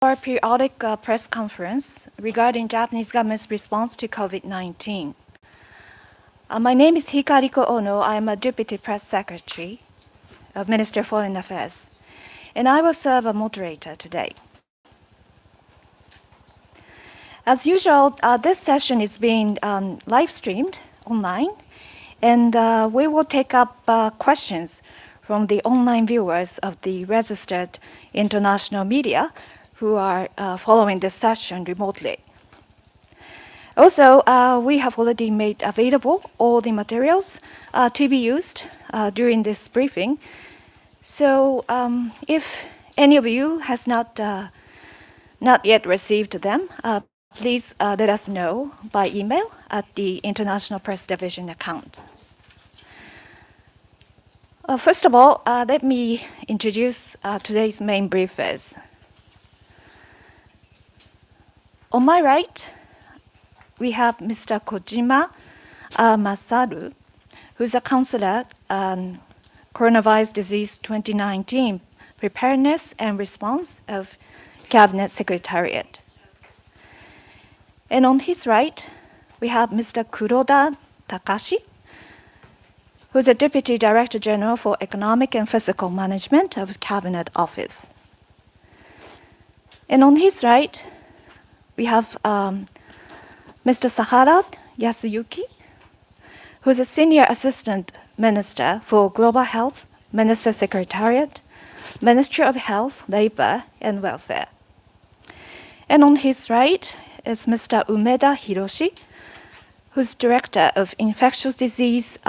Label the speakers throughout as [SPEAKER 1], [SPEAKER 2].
[SPEAKER 1] Our periodic press conference regarding Japanese government's response to COVID-19. My name is Hikariko Ono. I am a Deputy Press Secretary of Ministry of Foreign Affairs, and I will serve as moderator today. As usual, this session is being live streamed online, and we will take up questions from the online viewers of the registered international media who are following this session remotely. Also, we have already made available all the materials to be used during this briefing. So if any of you has not yet received them, please let us know by email at the International Press Division account. First of all, let me introduce today's main briefers. On my right, we have Mr. KOJIMA Masaru, who's a Councilor on Coronavirus Disease 2019 Preparedness and Response of Cabinet Secretariat. And on his right, we have Mr. KURODA Takashi, who's a Deputy Director General for Economic and Fiscal Management of Cabinet Office. And on his right, we have Mr. SAHARA Yasuyuki, who's a Senior Assistant Minister for Global Health, Minister Secretariat, Ministry of Health, Labor, and Welfare. And on his right is Mr. UMEDA Hiroshi, who's Director of Infectious Disease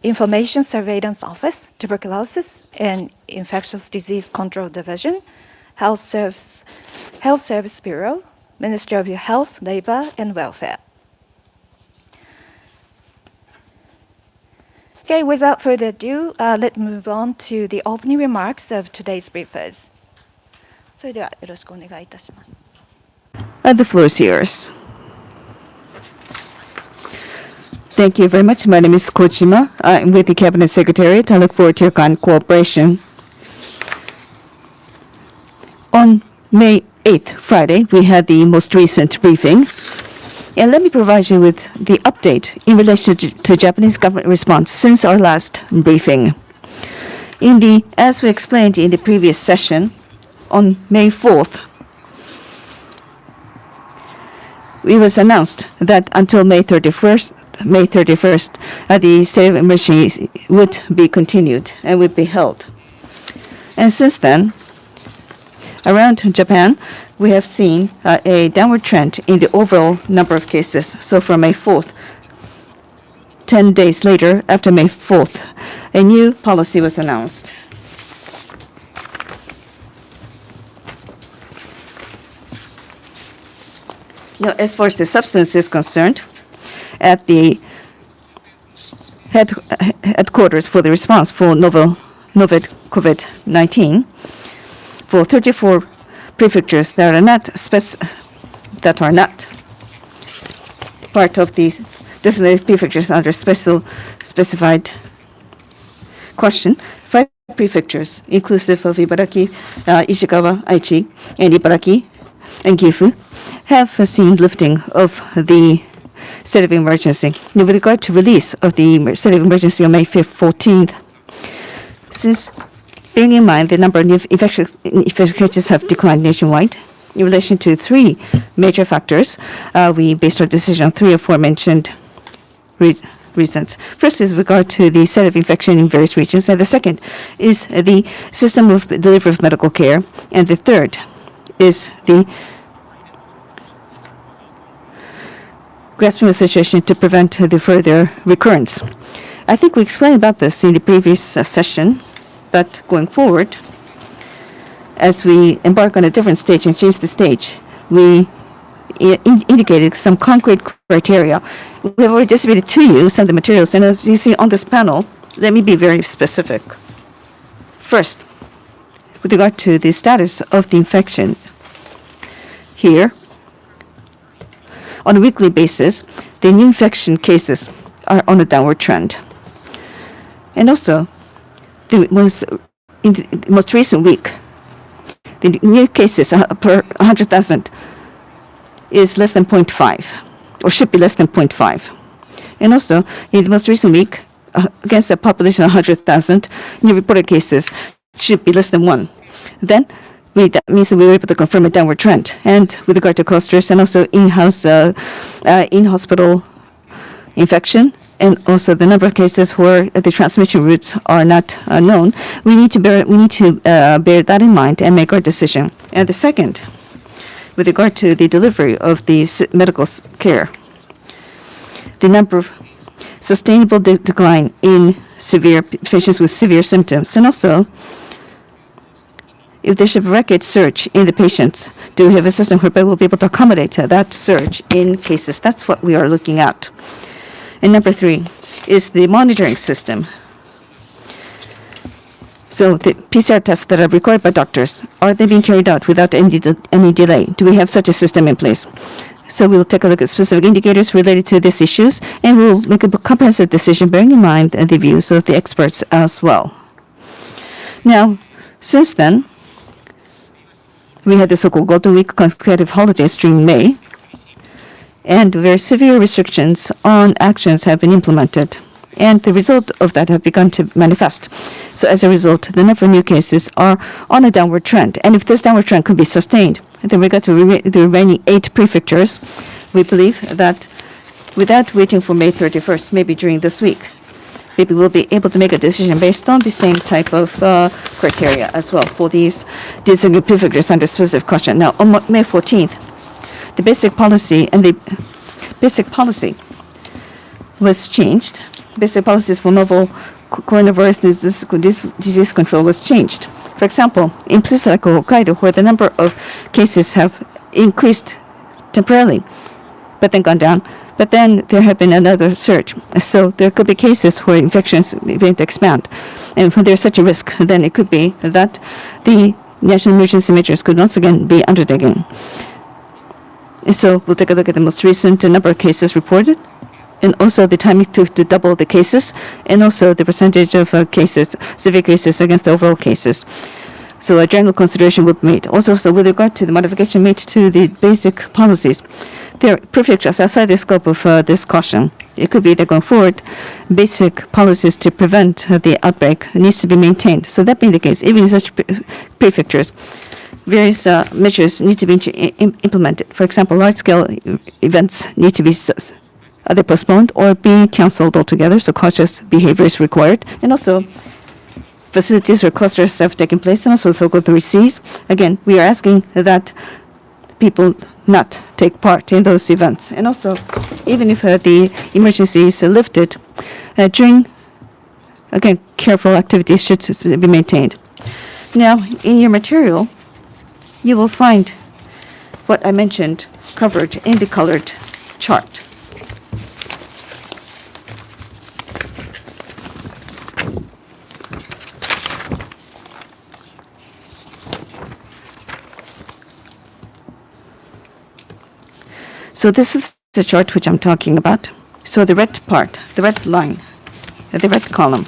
[SPEAKER 1] Information Surveillance Office, Tuberculosis, and Infectious Disease Control Division, Health Service Bureau, Ministry of Health, Labor, and Welfare. Okay, without further ado, let's move on to the opening remarks of today's briefers. それではよろしくお願いいたします。
[SPEAKER 2] The floor is yours. Thank you very much. My name is KOJIMA. I'm with the Cabinet Secretariat. I look forward to your kind cooperation. On May 8th, Friday, we had the most recent briefing. And let me provide you with the update in relation to Japanese government response since our last briefing. As we explained in the previous session, on May 4th, it was announced that until May 31st, the state of emergency would be continued and would be held. And since then, around Japan, we have seen a downward trend in the overall number of cases. So from May 4th, 10 days later, after May 4th, a new policy was announced. Now, as far as the substance is concerned, at the headquarters for the response for novel COVID-19, for 34 prefectures that are not part of these designated prefectures under specified question, 5 prefectures, inclusive of Ibaraki, Ishikawa, Aichi, and Ibaraki, and Gifu, have seen lifting of the state of emergency. Now, with regard to release of the state of emergency on May 14th, since bearing in mind the number of new infectious cases have declined nationwide, in relation to 3 major factors, we based our decision on 3 aforementioned reasons. First is with regard to the state of infection in various regions, and the second is the system of delivery of medical care, and the third is the grasping the situation to prevent the further recurrence. I think we explained about this in the previous session, but going forward, as we embark on a different stage and change the stage, we indicated some concrete criteria. We have already distributed to you some of the materials, and as you see on this panel, let me be very specific. First, with regard to the status of the infection, here, on a weekly basis, the new infection cases are on a downward trend. And also, in the most recent week, the new cases per 100,000 is less than 0.5, or should be less than 0.5. And also, in the most recent week, against a population of 100,000, new reported cases should be less than 1. Then, that means that we were able to confirm a downward trend. And with regard to clusters and also in-house, in-hospital infection, and also the number of cases where the transmission routes are not known, we need to bear that in mind and make our decision. And the second, with regard to the delivery of the medical care, the number of sustainable decline in severe patients with severe symptoms, and also if there should be a rapid surge in the patients, do we have a system whereby we'll be able to accommodate that surge in cases? That's what we are looking at. And number 3 is the monitoring system. So the PCR tests that are required by doctors, are they being carried out without any delay? Do we have such a system in place? So we will take a look at specific indicators related to these issues, and we will make a comprehensive decision bearing in mind the views of the experts as well. Now, since then, we had the so-called Golden Week consecutive holidays during May, and very severe restrictions on actions have been implemented. And the result of that have begun to manifest. So as a result, the number of new cases are on a downward trend. And if this downward trend could be sustained, then we got to the remaining 8 prefectures. We believe that without waiting for May 31st, maybe during this week, maybe we'll be able to make a decision based on the same type of criteria as well for these designated prefectures under specific question. Now, on May 14th, the basic policy was changed. Basic policies for novel coronavirus disease control was changed. For example, in places like Hokkaido, where the number of cases have increased temporarily, but then gone down, but then there have been another surge. So there could be cases where infections begin to expand. And when there's such a risk, then it could be that the national emergency measures could once again be undertaken. So we'll take a look at the most recent number of cases reported, and also the time it took to double the cases, and also the percentage of cases, severe cases against the overall cases. So a general consideration would be made. Also, so with regard to the modification made to the basic policies, there are prefectures outside the scope of this caution. It could be that going forward, basic policies to prevent the outbreak needs to be maintained. So that being the case, even in such prefectures, various measures need to be implemented. For example, large-scale events need to be either postponed or be cancelled altogether, so cautious behavior is required. And also, facilities where clusters have taken place, and also so-called 3Cs. Again, we are asking that people not take part in those events. And also, even if the emergency is lifted, again, careful activities should be maintained. Now, in your material, you will find what I mentioned covered in the colored chart. So this is the chart which I'm talking about. So the red part, the red line, the red column.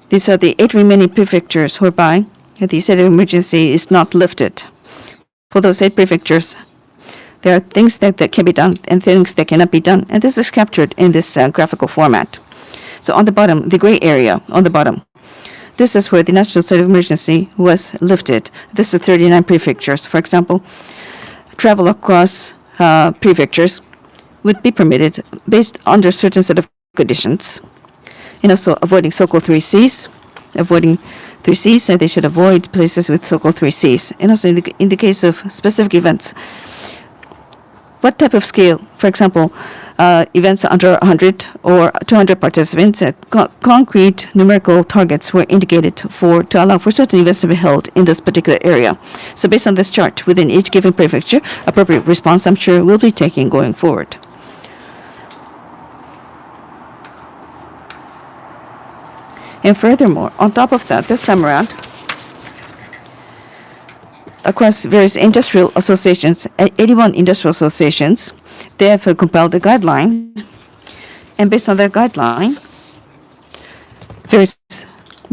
[SPEAKER 2] These are the 8 remaining prefectures whereby the state of emergency is not lifted. For those 8 prefectures, there are things that can be done and things that cannot be done. And this is captured in this graphical format. So on the bottom, the gray area on the bottom, this is where the national state of emergency was lifted. This is 39 prefectures. For example, travel across prefectures would be permitted based under certain set of conditions. And also avoiding so-called 3Cs, and they should avoid places with so-called 3Cs. And also in the case of specific events, what type of scale, for example, events under 100 or 200 participants, concrete numerical targets were indicated to allow for certain events to be held in this particular area. So based on this chart, within each given prefecture, appropriate response, I'm sure, will be taken going forward. And furthermore, on top of that, this time around, across various industrial associations, 81 industrial associations, they have compiled a guideline. And based on that guideline, various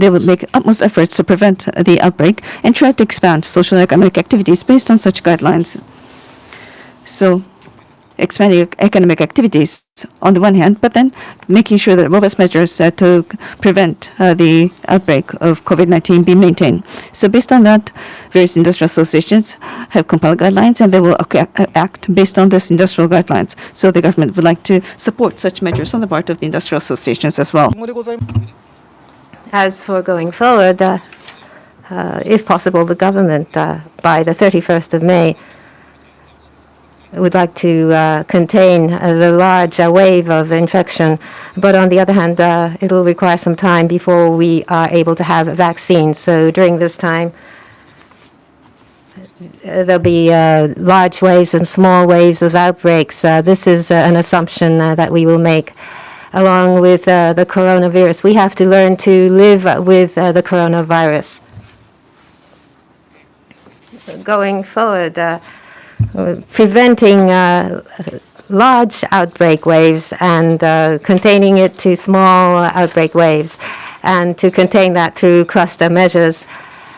[SPEAKER 2] they will make utmost efforts to prevent the outbreak and try to expand social and economic activities based on such guidelines. So expanding economic activities on the one hand, but then making sure that robust measures to prevent the outbreak of COVID-19 be maintained. So based on that, various industrial associations have compiled guidelines, and they will act based on this industrial guidelines. So the government would like to support such measures on the part of the industrial associations as well.
[SPEAKER 3] As for going forward, if possible, the government by the 31st of May would like to contain the large wave of infection. But on the other hand, it will require some time before we are able to have vaccines. So during this time, there'll be large waves and small waves of outbreaks. This is an assumption that we will make. Along with the coronavirus, we have to learn to live with the coronavirus. Going forward, preventing large outbreak waves and containing it to small outbreak waves, and to contain that through cluster measures.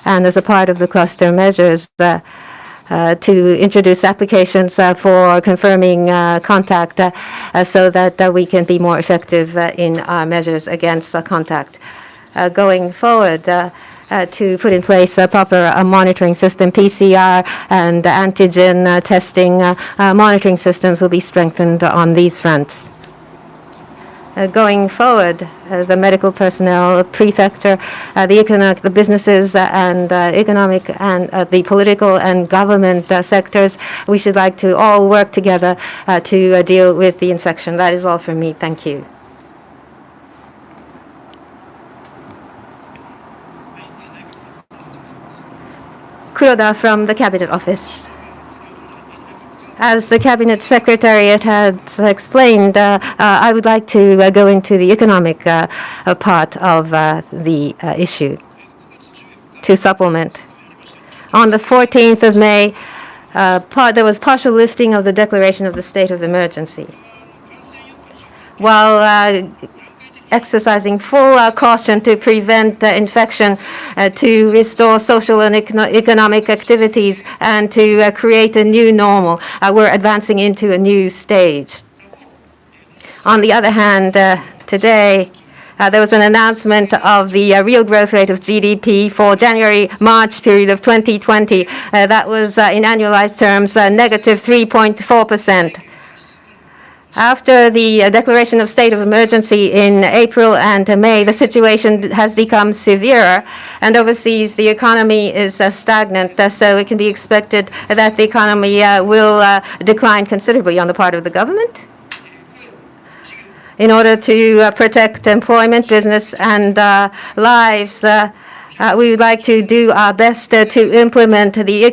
[SPEAKER 3] And as a part of the cluster measures, to introduce applications for confirming contact so that we can be more effective in our measures against contact. Going forward, to put in place a proper monitoring system, PCR and antigen testing monitoring systems will be strengthened on these fronts. Going forward, the medical personnel, prefecture, the businesses and economic and the political and government sectors, we should like to all work together to deal with the infection. That is all from me. Thank you. KURODA from the Cabinet Office. As the Cabinet Secretariat has explained, I would like to go into the economic part of the issue to supplement. On the 14th of May, there was partial lifting of the declaration of the state of emergency. While exercising full caution to prevent infection, to restore social and economic activities, and to create a new normal. We're advancing into a new stage. On the other hand, today, there was an announcement of the real growth rate of GDP for January-March period of 2020. That was, in annualized terms, negative 3.4%. After the declaration of state of emergency in April and May, the situation has become severe, and overseas the economy is stagnant, so it can be expected that the economy will decline considerably on the part of the government. In order to protect employment, business, and lives, we would like to do our best to implement the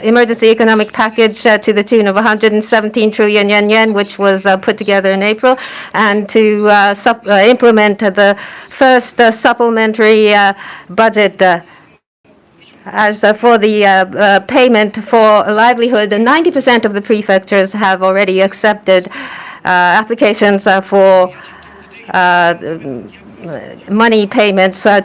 [SPEAKER 3] emergency economic package to the tune of 117 trillion yen, which was put together in April, and to implement the first supplementary budget. As for the payment for livelihood, 90% of the prefectures have already accepted applications for money payments for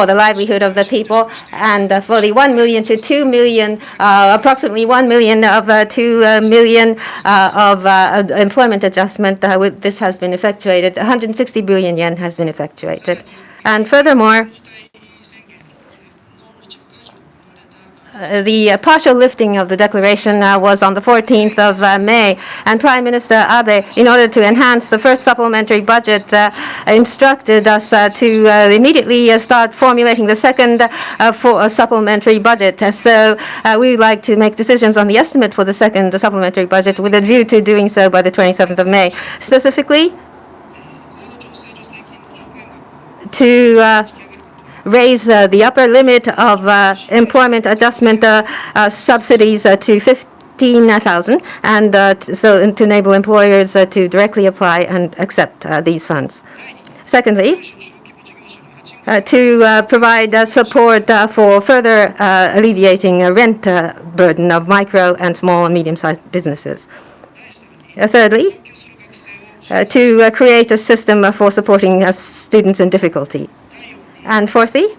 [SPEAKER 3] the livelihood of the people, and for the 1 million to 2 million, approximately 1 million of 2 million of employment adjustment, this has been effectuated. 160 billion yen has been effectuated. And furthermore, the partial lifting of the declaration was on the 14th of May, and Prime Minister Abe, in order to enhance the first supplementary budget, instructed us to immediately start formulating the second supplementary budget. So we would like to make decisions on the estimate for the second supplementary budget with a view to doing so by the 27th of May. Specifically, to raise the upper limit of employment adjustment subsidies to 15,000, and so to enable employers to directly apply and accept these funds. Secondly, to provide support for further alleviating a rent burden of micro and small and medium-sized businesses. Thirdly, to create a system for supporting students in difficulty. And fourthly,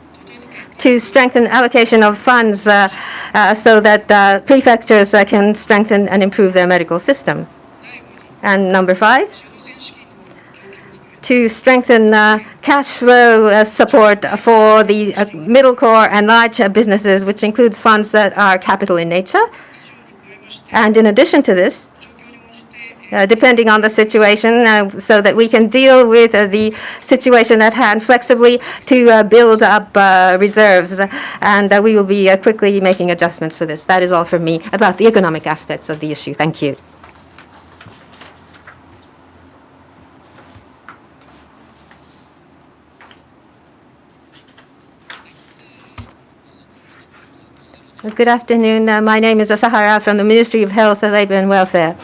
[SPEAKER 3] to strengthen allocation of funds so that prefectures can strengthen and improve their medical system. And number 5, to strengthen cash flow support for the middle core and large businesses, which includes funds that are capital in nature. And in addition to this, depending on the situation, so that we can deal with the situation at hand flexibly to build up reserves. And we will be quickly making adjustments for this. That is all from me about the economic aspects of the issue. Thank you. Good afternoon. My name is SAHARA from the Ministry of Health, Labor and Welfare.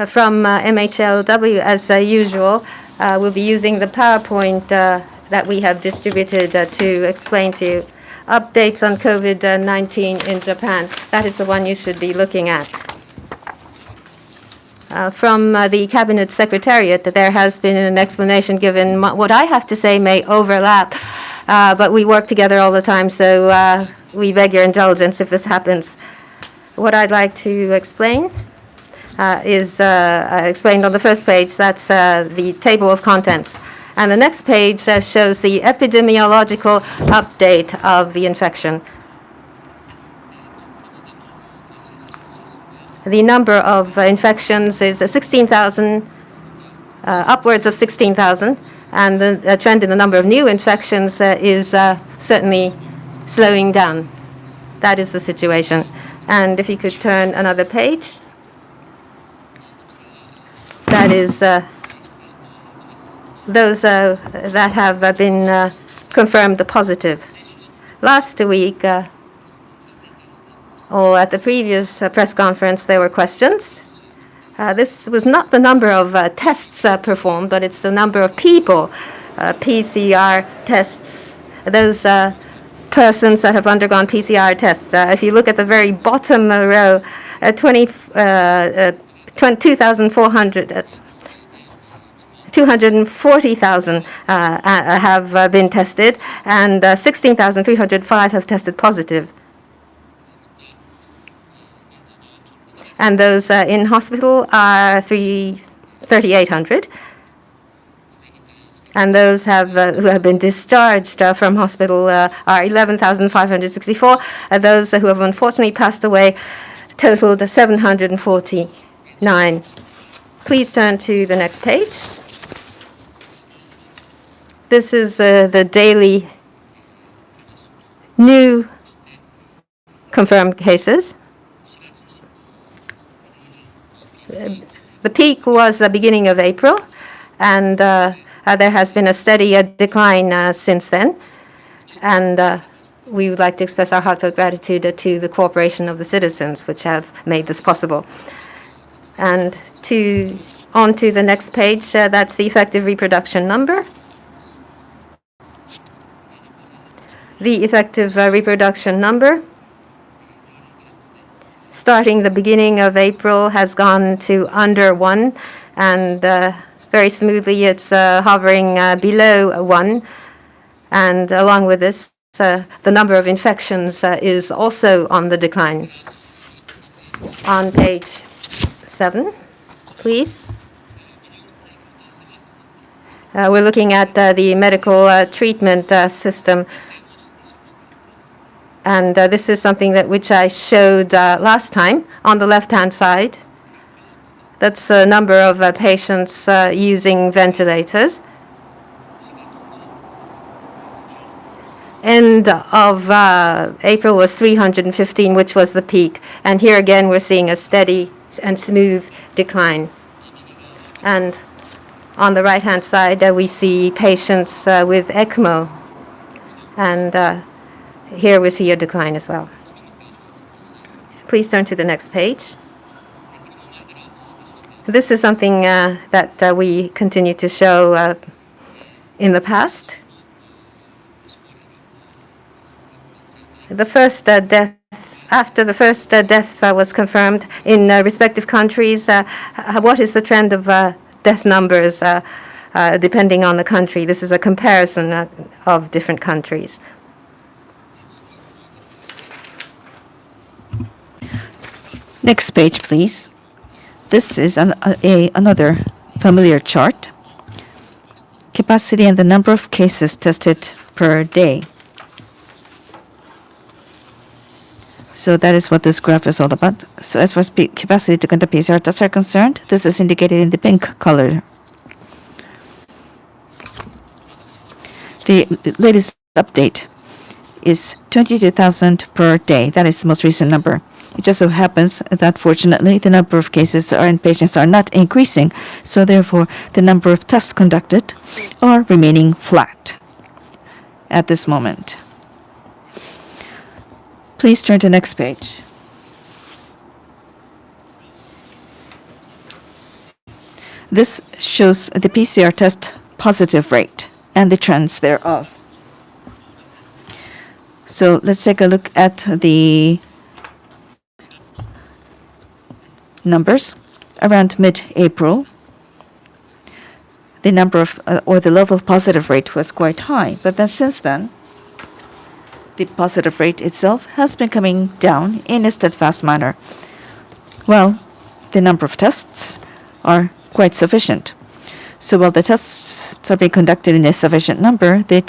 [SPEAKER 3] From MHLW, as usual, we'll be using the PowerPoint that we have distributed to explain to you updates on COVID-19 in Japan. That is the one you should be looking at. From the Cabinet Secretariat, there has been an explanation given. What I have to say may overlap, but we work together all the time, so we beg your indulgence if this happens. What I'd like to explain is explained on the first page. That's the table of contents. And the next page shows the epidemiological update of the infection. The number of infections is 16,000, upwards of 16,000. And the trend in the number of new infections is certainly slowing down. That is the situation. And if you could turn another page. That is those that have been confirmed positive. Last week, or at the previous press conference, there were questions. This was not the number of tests performed, but it's the number of people, PCR tests, those persons that have undergone PCR tests. If you look at the very bottom row, 240,000 have been tested, and 16,305 have tested positive. And those in hospital are 3,800. And those who have been discharged from hospital are 11,564. Those who have unfortunately passed away totaled 749. Please turn to the next page. This is the daily new confirmed cases. The peak was the beginning of April, and there has been a steady decline since then. And we would like to express our heartfelt gratitude to the cooperation of the citizens, which have made this possible. And on to the next page, that's the effective reproduction number. The effective reproduction number, starting the beginning of April, has gone to under 1, and very smoothly it's hovering below 1. And along with this, the number of infections is also on the decline. On page 7, please. We're looking at the medical treatment system. And this is something which I showed last time on the left-hand side. That's the number of patients using ventilators. End of April was 315, which was the peak. And here again, we're seeing a steady and smooth decline. And on the right-hand side, we see patients with ECMO. And here we see a decline as well. Please turn to the next page. This is something that we continue to show in the past. The first death after the first death was confirmed in respective countries, what is the trend of death numbers depending on the country? This is a comparison of different countries.
[SPEAKER 2] Next page, please. This is another familiar chart. Capacity and the number of cases tested per day. So that is what this graph is all about. So as far as capacity to conduct PCR tests are concerned, this is indicated in the pink color. The latest update is 22,000 per day. That is the most recent number. It just so happens that fortunately the number of cases and patients are not increasing, so therefore the number of tests conducted are remaining flat at this moment. Please turn to the next page. This shows the PCR test positive rate and the trends thereof. So let's take a look at the numbers. Around mid-April, the number of or the level of positive rate was quite high, but then since then, the positive rate itself has been coming down in a steadfast manner. Well, the number of tests are quite sufficient. So while the tests are being conducted in a sufficient number, the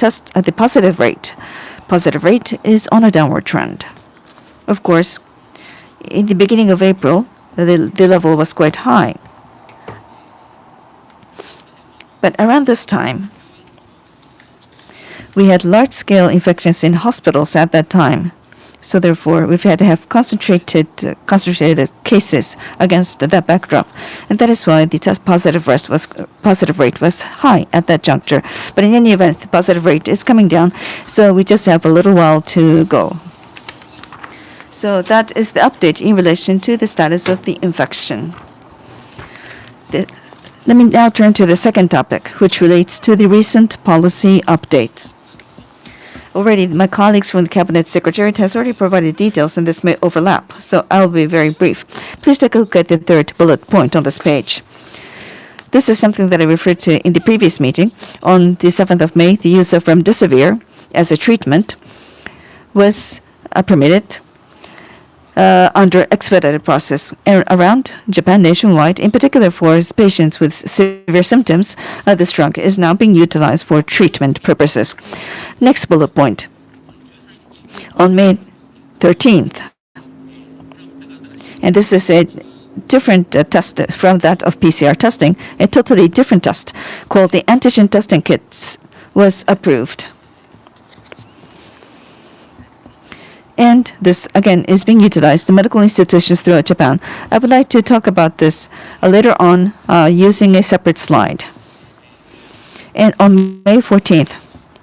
[SPEAKER 2] positive rate is on a downward trend. Of course, in the beginning of April, the level was quite high. But around this time, we had large-scale infections in hospitals at that time. So therefore, we've had to have concentrated cases against that backdrop. And that is why the positive rate was high at that juncture. But in any event, the positive rate is coming down. So we just have a little while to go. So that is the update in relation to the status of the infection. Let me now turn to the second topic, which relates to the recent policy update. Already, my colleagues from the Cabinet Secretariat has already provided details, and this may overlap, so I'll be very brief. Please take a look at the third bullet point on this page. This is something that I referred to in the previous meeting. On the 7th of May, the use of remdesivir as a treatment was permitted under expedited process around Japan nationwide, in particular for patients with severe symptoms. This drug is now being utilized for treatment purposes. Next bullet point. On May 13th, and this is a different test from that of PCR testing, a totally different test called the Antigen Testing kits was approved. And this, again, is being utilized in medical institutions throughout Japan. I would like to talk about this later on using a separate slide. And on May 14th,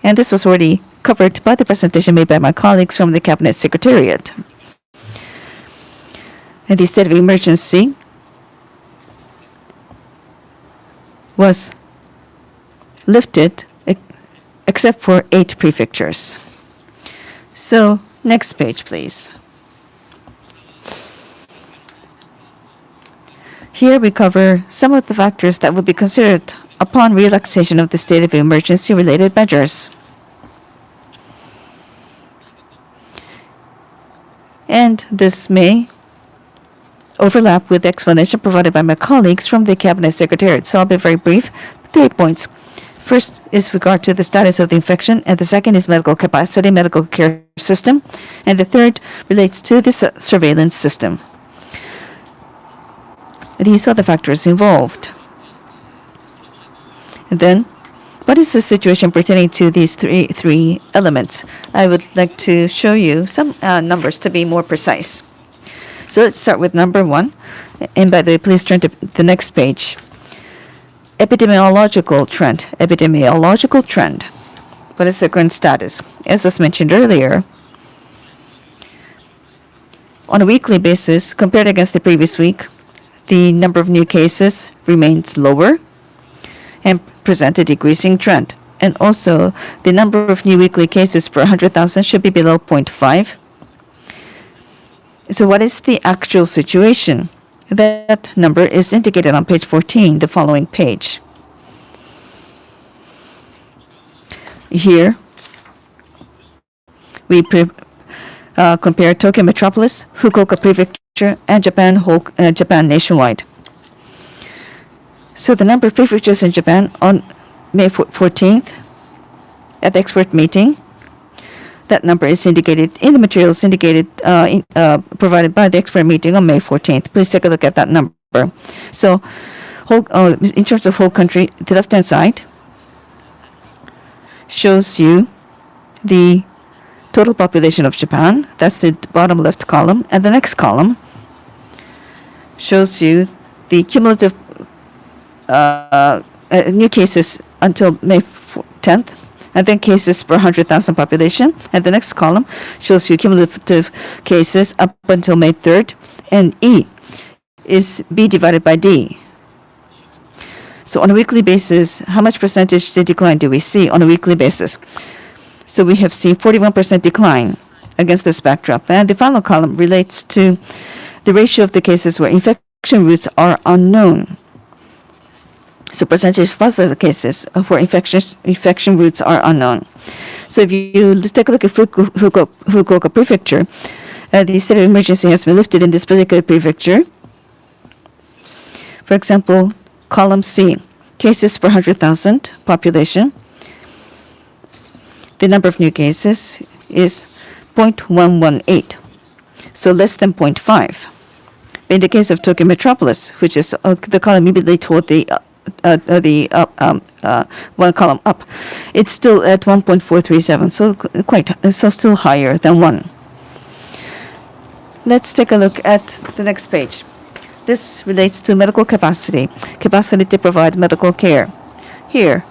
[SPEAKER 2] and this was already covered by the presentation made by my colleagues from the Cabinet Secretariat. And the state of emergency was lifted except for 8 prefectures. So, next page, please. Here we cover some of the factors that would be considered upon relaxation of the state of emergency related measures. And this may overlap with the explanation provided by my colleagues from the Cabinet Secretariat. So I'll be very brief. 3 points. First is regard to the status of the infection, and the second is medical capacity, medical care system, and the third relates to the surveillance system. These are the factors involved. And then, what is the situation pertaining to these three elements? I would like to show you some numbers to be more precise. So let's start with number 1. And by the way, please turn to the next page. Epidemiological trend. Epidemiological trend. What is the current status? As was mentioned earlier, on a weekly basis, compared against the previous week, the number of new cases remains lower and present a decreasing trend. And also, the number of new weekly cases per 100,000 should be below 0.5. So what is the actual situation? That number is indicated on page 14, the following page. Here, we compare Tokyo Metropolis, Fukuoka Prefecture, and Japan nationwide. So the number of prefectures in Japan on May 14th at the expert meeting, that number is indicated in the materials indicated provided by the expert meeting on May 14th. Please take a look at that number. So in terms of whole country, the left-hand side shows you the total population of Japan. That's the bottom left column. And the next column shows you the cumulative new cases until May 10th, and then cases per 100,000 population. And the next column shows you cumulative cases up until May 3rd. And E is B divided by D. So on a weekly basis, how much percentage the decline do we see on a weekly basis? So we have seen 41% decline against this backdrop. And the final column relates to the ratio of the cases where infection routes are unknown. So percentage of positive cases where infection routes are unknown. So if you take a look at Fukuoka Prefecture, the state of emergency has been lifted in this particular prefecture. For example, column C, cases per 100,000 population. The number of new cases is 0.118, so less than 0.5. In the case of Tokyo Metropolis, which is the column immediately toward the one column up, it's still at 1.437, so still higher than 1. Let's take a look at the next page. This relates to medical capacity to provide medical care. Here,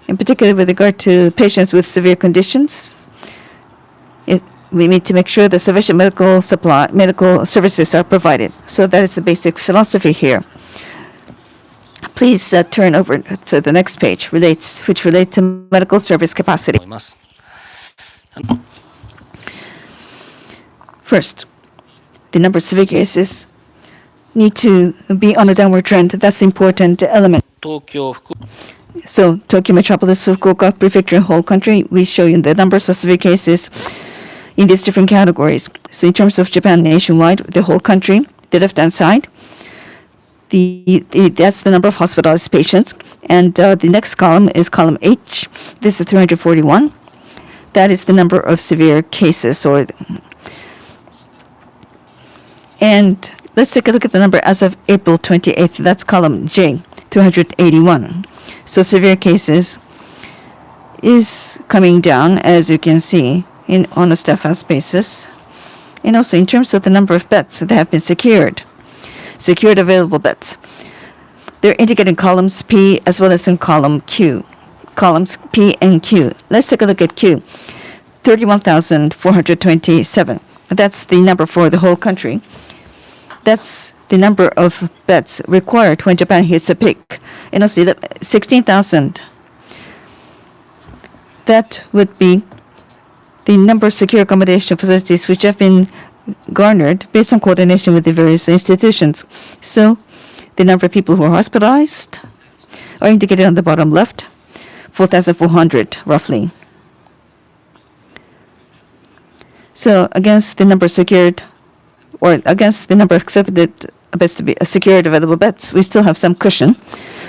[SPEAKER 2] in particular with regard to patients with severe conditions, we need to make sure that sufficient medical services are provided. So that is the basic philosophy here. Please turn over to the next page, which relates to medical service capacity. First, the number of severe cases need to be on a downward trend. That's the important element. So Tokyo Metropolis, Fukuoka Prefecture, whole country, we show you the numbers of severe cases in these different categories. So in terms of Japan nationwide, the whole country, the left-hand side, that's the number of hospitalized patients. And the next column is column H. This is 341. That is the number of severe cases. And let's take a look at the number as of April 28th. That's column J, 381. So severe cases is coming down, as you can see, on a steadfast basis. And also in terms of the number of beds that have been secured available beds. They're indicated in columns P as well as in column Q. Columns P and Q. Let's take a look at Q. 31,427. That's the number for the whole country. That's the number of beds required when Japan hits a peak. And also 16,000. That would be the number of secure accommodation facilities which have been garnered based on coordination with the various institutions. So the number of people who are hospitalized are indicated on the bottom left, 4,400 roughly. So against the number secured, or against the number of accepted beds to be secured available beds, we still have some cushion.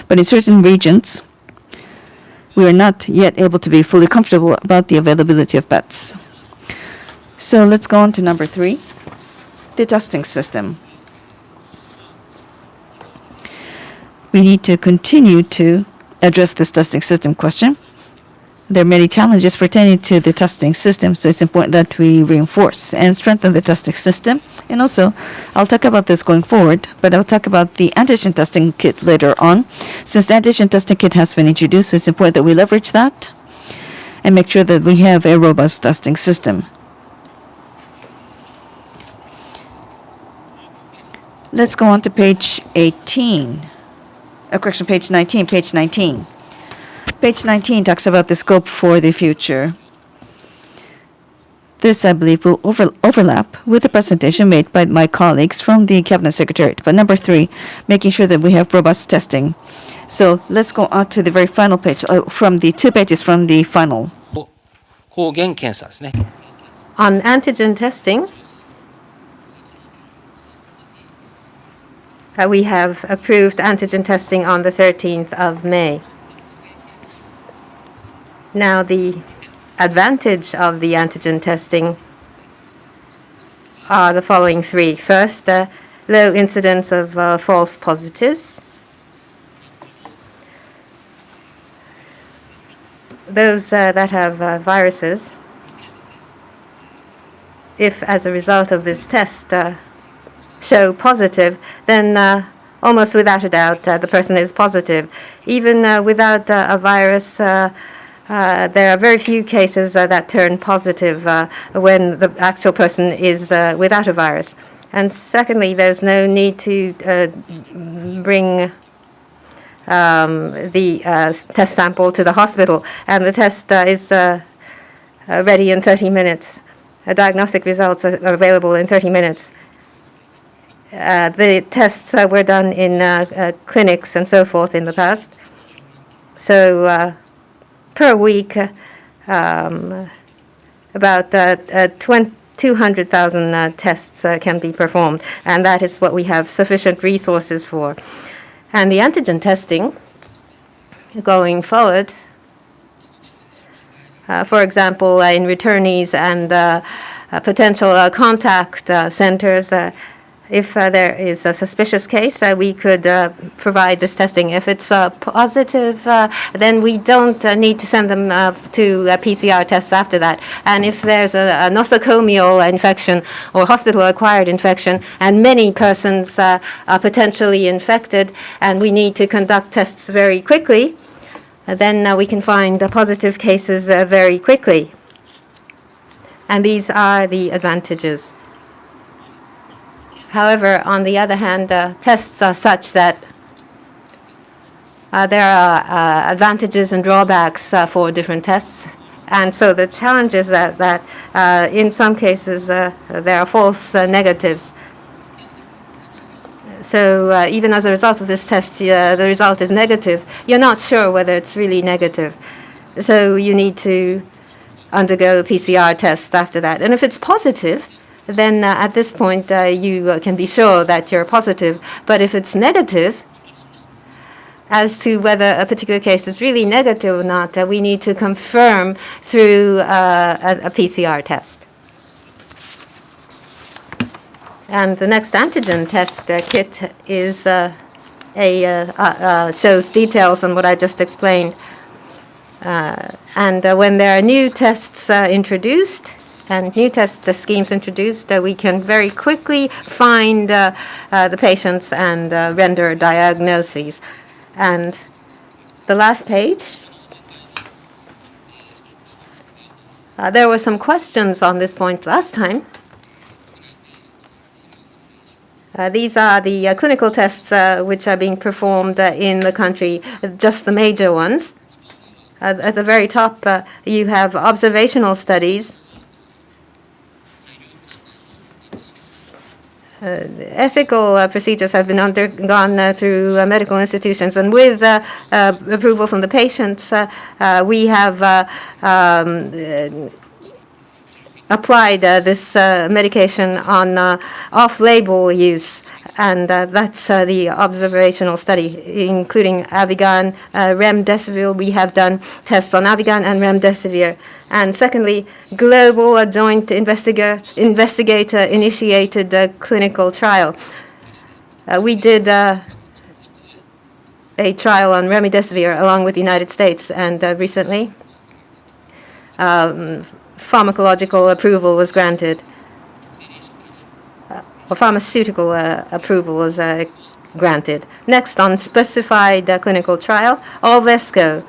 [SPEAKER 2] But in certain regions, we are not yet able to be fully comfortable about the availability of beds. So let's go on to number 3, the testing system. We need to continue to address this testing system question. There are many challenges pertaining to the testing system, so it's important that we reinforce and strengthen the testing system. And also, I'll talk about this going forward, but I'll talk about the antigen testing kit later on. Since the antigen testing kit has been introduced, it's important that we leverage that and make sure that we have a robust testing system. Let's go on to page 18. Page 19. Page 19 talks about the scope for the future. This, I believe, will overlap with the presentation made by my colleagues from the Cabinet Secretariat. But number 3, making sure that we have robust testing. So let's go on to the very final page, from the 2 pages from the final.
[SPEAKER 4] 抗原検査ですね。
[SPEAKER 3] On antigen testing, we have approved antigen testing on the 13th of May. Now, the advantage of the antigen testing are the following 3. First, low incidence of false positives. Those that have viruses, if as a result of this test show positive, then almost without a doubt the person is positive. Even without a virus, there are very few cases that turn positive when the actual person is without a virus. And secondly, there's no need to bring the test sample to the hospital, and the test is ready in 30 minutes. Diagnostic results are available in 30 minutes. The tests were done in clinics and so forth in the past. So per week, about 200,000 tests can be performed, and that is what we have sufficient resources for. And the antigen testing, going forward, for example, in returnees and potential contact centers, if there is a suspicious case, we could provide this testing. If it's positive, then we don't need to send them to PCR tests after that. And if there's a nosocomial infection or hospital-acquired infection, and many persons are potentially infected, and we need to conduct tests very quickly, then we can find the positive cases very quickly. And these are the advantages. However, on the other hand, tests are such that there are advantages and drawbacks for different tests. And so the challenge is that in some cases there are false negatives. So even as a result of this test, the result is negative. You're not sure whether it's really negative. So you need to undergo a PCR test after that. And if it's positive, then at this point you can be sure that you're positive. But if it's negative, as to whether a particular case is really negative or not, we need to confirm through a PCR test. And the next antigen test kit is shows details on what I just explained. And when there are new tests introduced and new test schemes introduced, we can very quickly find the patients and render diagnoses. And the last page, there were some questions on this point last time. These are the clinical tests which are being performed in the country, just the major ones. At the very top, you have observational studies. Ethical procedures have been undergone through medical institutions, and with approval from the patients, we have applied this medication on off-label use, and that's the observational study, including Avigan, remdesivir. We have done tests on Avigan and remdesivir. And secondly, global joint investigator-initiated clinical trial. We did a trial on remdesivir along with the United States, and recently pharmacological approval was granted, or pharmaceutical approval was granted. Next, on specified clinical trial, Olvesco.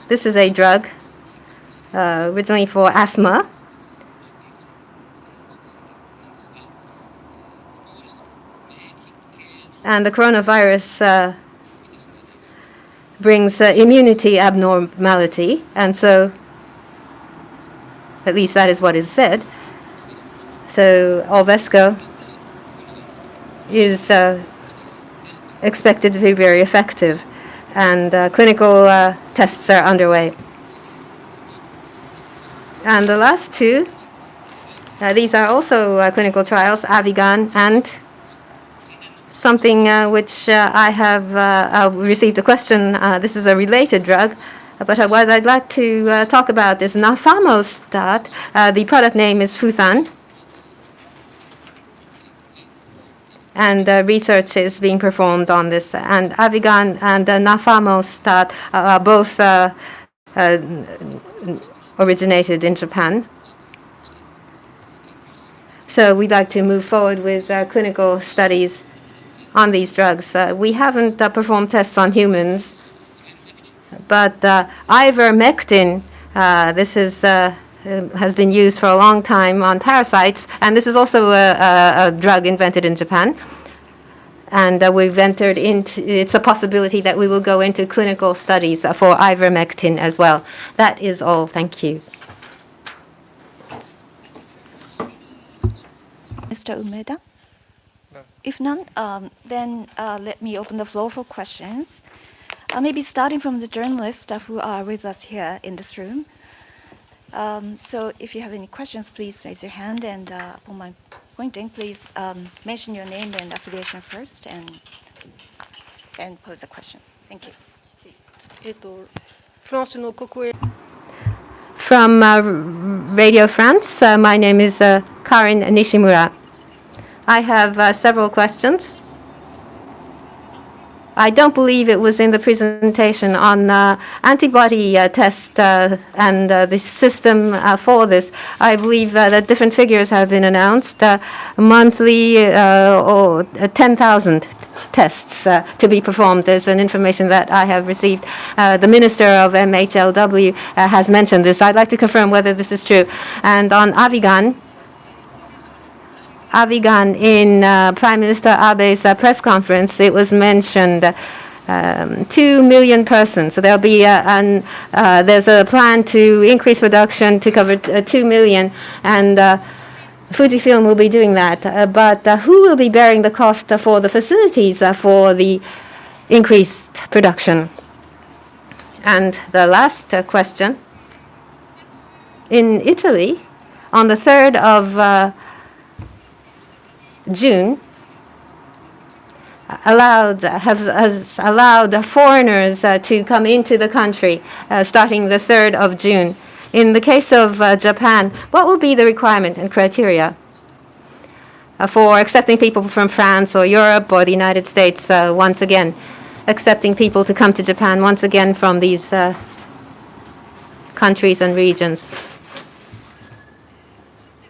[SPEAKER 3] This is a drug originally for asthma. And the coronavirus brings immunity abnormality, and so At least that is what is said. So Alvesco is expected to be very effective, and clinical tests are underway. And the last two, these are also clinical trials, Avigan and something which I have received a question. This is a related drug, but what I'd like to talk about is nafamostat. The product name is Futhan. And research is being performed on this. And Avigan and nafamostat are both originated in Japan. So we'd like to move forward with clinical studies on these drugs. We haven't performed tests on humans, but ivermectin, this is has been used for a long time on parasites, and this is also a drug invented in Japan. And we've entered into, it's a possibility that we will go into clinical studies for ivermectin as well. That is all. Thank you.
[SPEAKER 1] Mr. Umeda? If none, then let me open the floor for questions. Maybe starting from the journalists who are with us here in this room. So if you have any questions, please raise your hand, and upon my pointing, please mention your name and affiliation first, and pose a question. Thank you.
[SPEAKER 3] From Radio France, my name is Karin Nishimura. I have several questions. I don't believe it was in the presentation on antibody test and the system for this. I believe that different figures have been announced, monthly or 10,000 tests to be performed. There's an information that I have received. The Minister of MHLW has mentioned this. I'd like to confirm whether this is true. And on Avigan, in Prime Minister Abe's press conference, it was mentioned 2 million persons. So there'll be there's a plan to increase production to cover 2 million, and Fujifilm will be doing that. But who will be bearing the cost for the facilities for the increased production? And the last question. In Italy, on the 3rd of June, has allowed foreigners to come into the country starting the 3rd of June. In the case of Japan, what will be the requirement and criteria for accepting people from France or Europe or the United States, once again, accepting people to come to Japan once again from these countries and regions?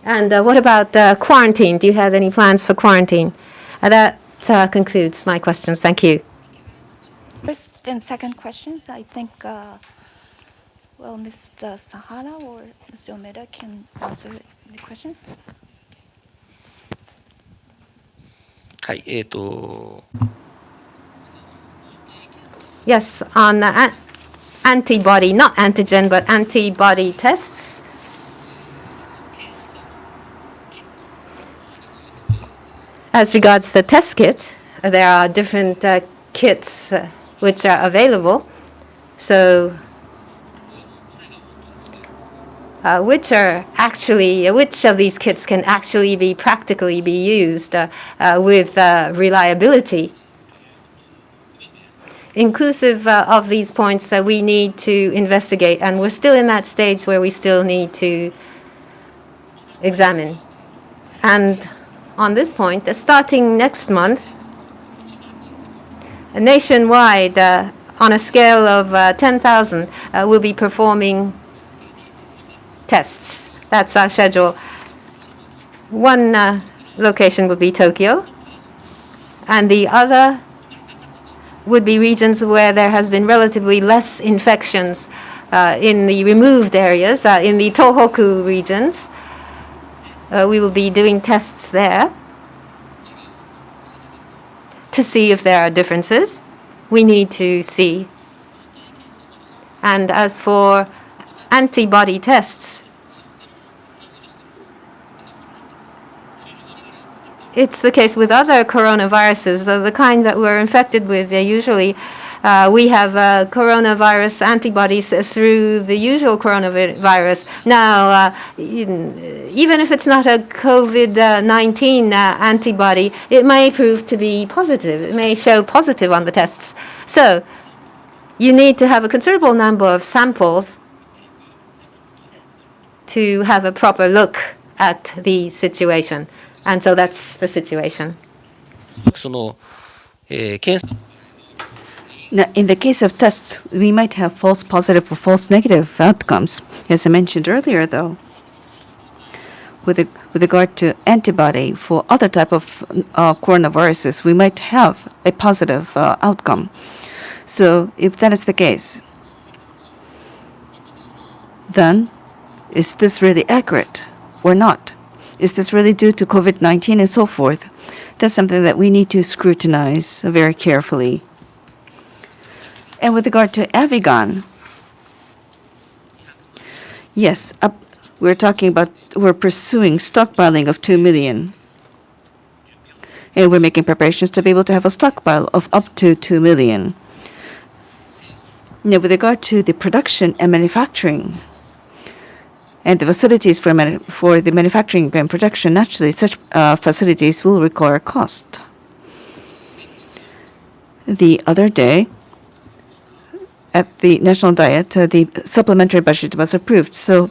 [SPEAKER 3] And what about quarantine? Do you have any plans for quarantine? That concludes my questions. Thank you.
[SPEAKER 1] First and second questions, I think, well, Mr. SAHARA or Mr. Umeda can answer the questions.
[SPEAKER 4] はい、
[SPEAKER 3] Yes, on antibody, not antigen, but antibody tests. As regards the test kit, there are different kits which are available. So which of these kits can actually be practically be used with reliability? Inclusive of these points, we need to investigate, and we're still in that stage where we still need to examine. And on this point, starting next month, nationwide, on a scale of 10,000, we'll be performing tests. That's our schedule. One location would be Tokyo, and the other would be regions where there has been relatively less infections in the removed areas, in the Tohoku regions. We will be doing tests there to see if there are differences. We need to see. And as for antibody tests, it's the case with other coronaviruses, the kind that we're infected with. Usually, we have coronavirus antibodies through the usual coronavirus. Now, even if it's not a COVID-19 antibody, it may prove to be positive. It may show positive on the tests. So you need to have a considerable number of samples to have a proper look at the situation. And so that's the situation.
[SPEAKER 4] その、検査
[SPEAKER 2] Now, in the case of tests, we might have false positive or false negative outcomes. As I mentioned earlier, though, with regard to antibody for other type of coronaviruses, we might have a positive outcome. So if that is the case, then is this really accurate or not? Is this really due to COVID-19 and so forth? That's something that we need to scrutinize very carefully. And with regard to Avigan, yes, we're pursuing stockpiling of 2 million. And we're making preparations to be able to have a stockpile of up to 2 million. Now, with regard to the production and manufacturing, and the facilities for the manufacturing and production, naturally, such facilities will require cost. The other day, at the National Diet, the supplementary budget was approved. So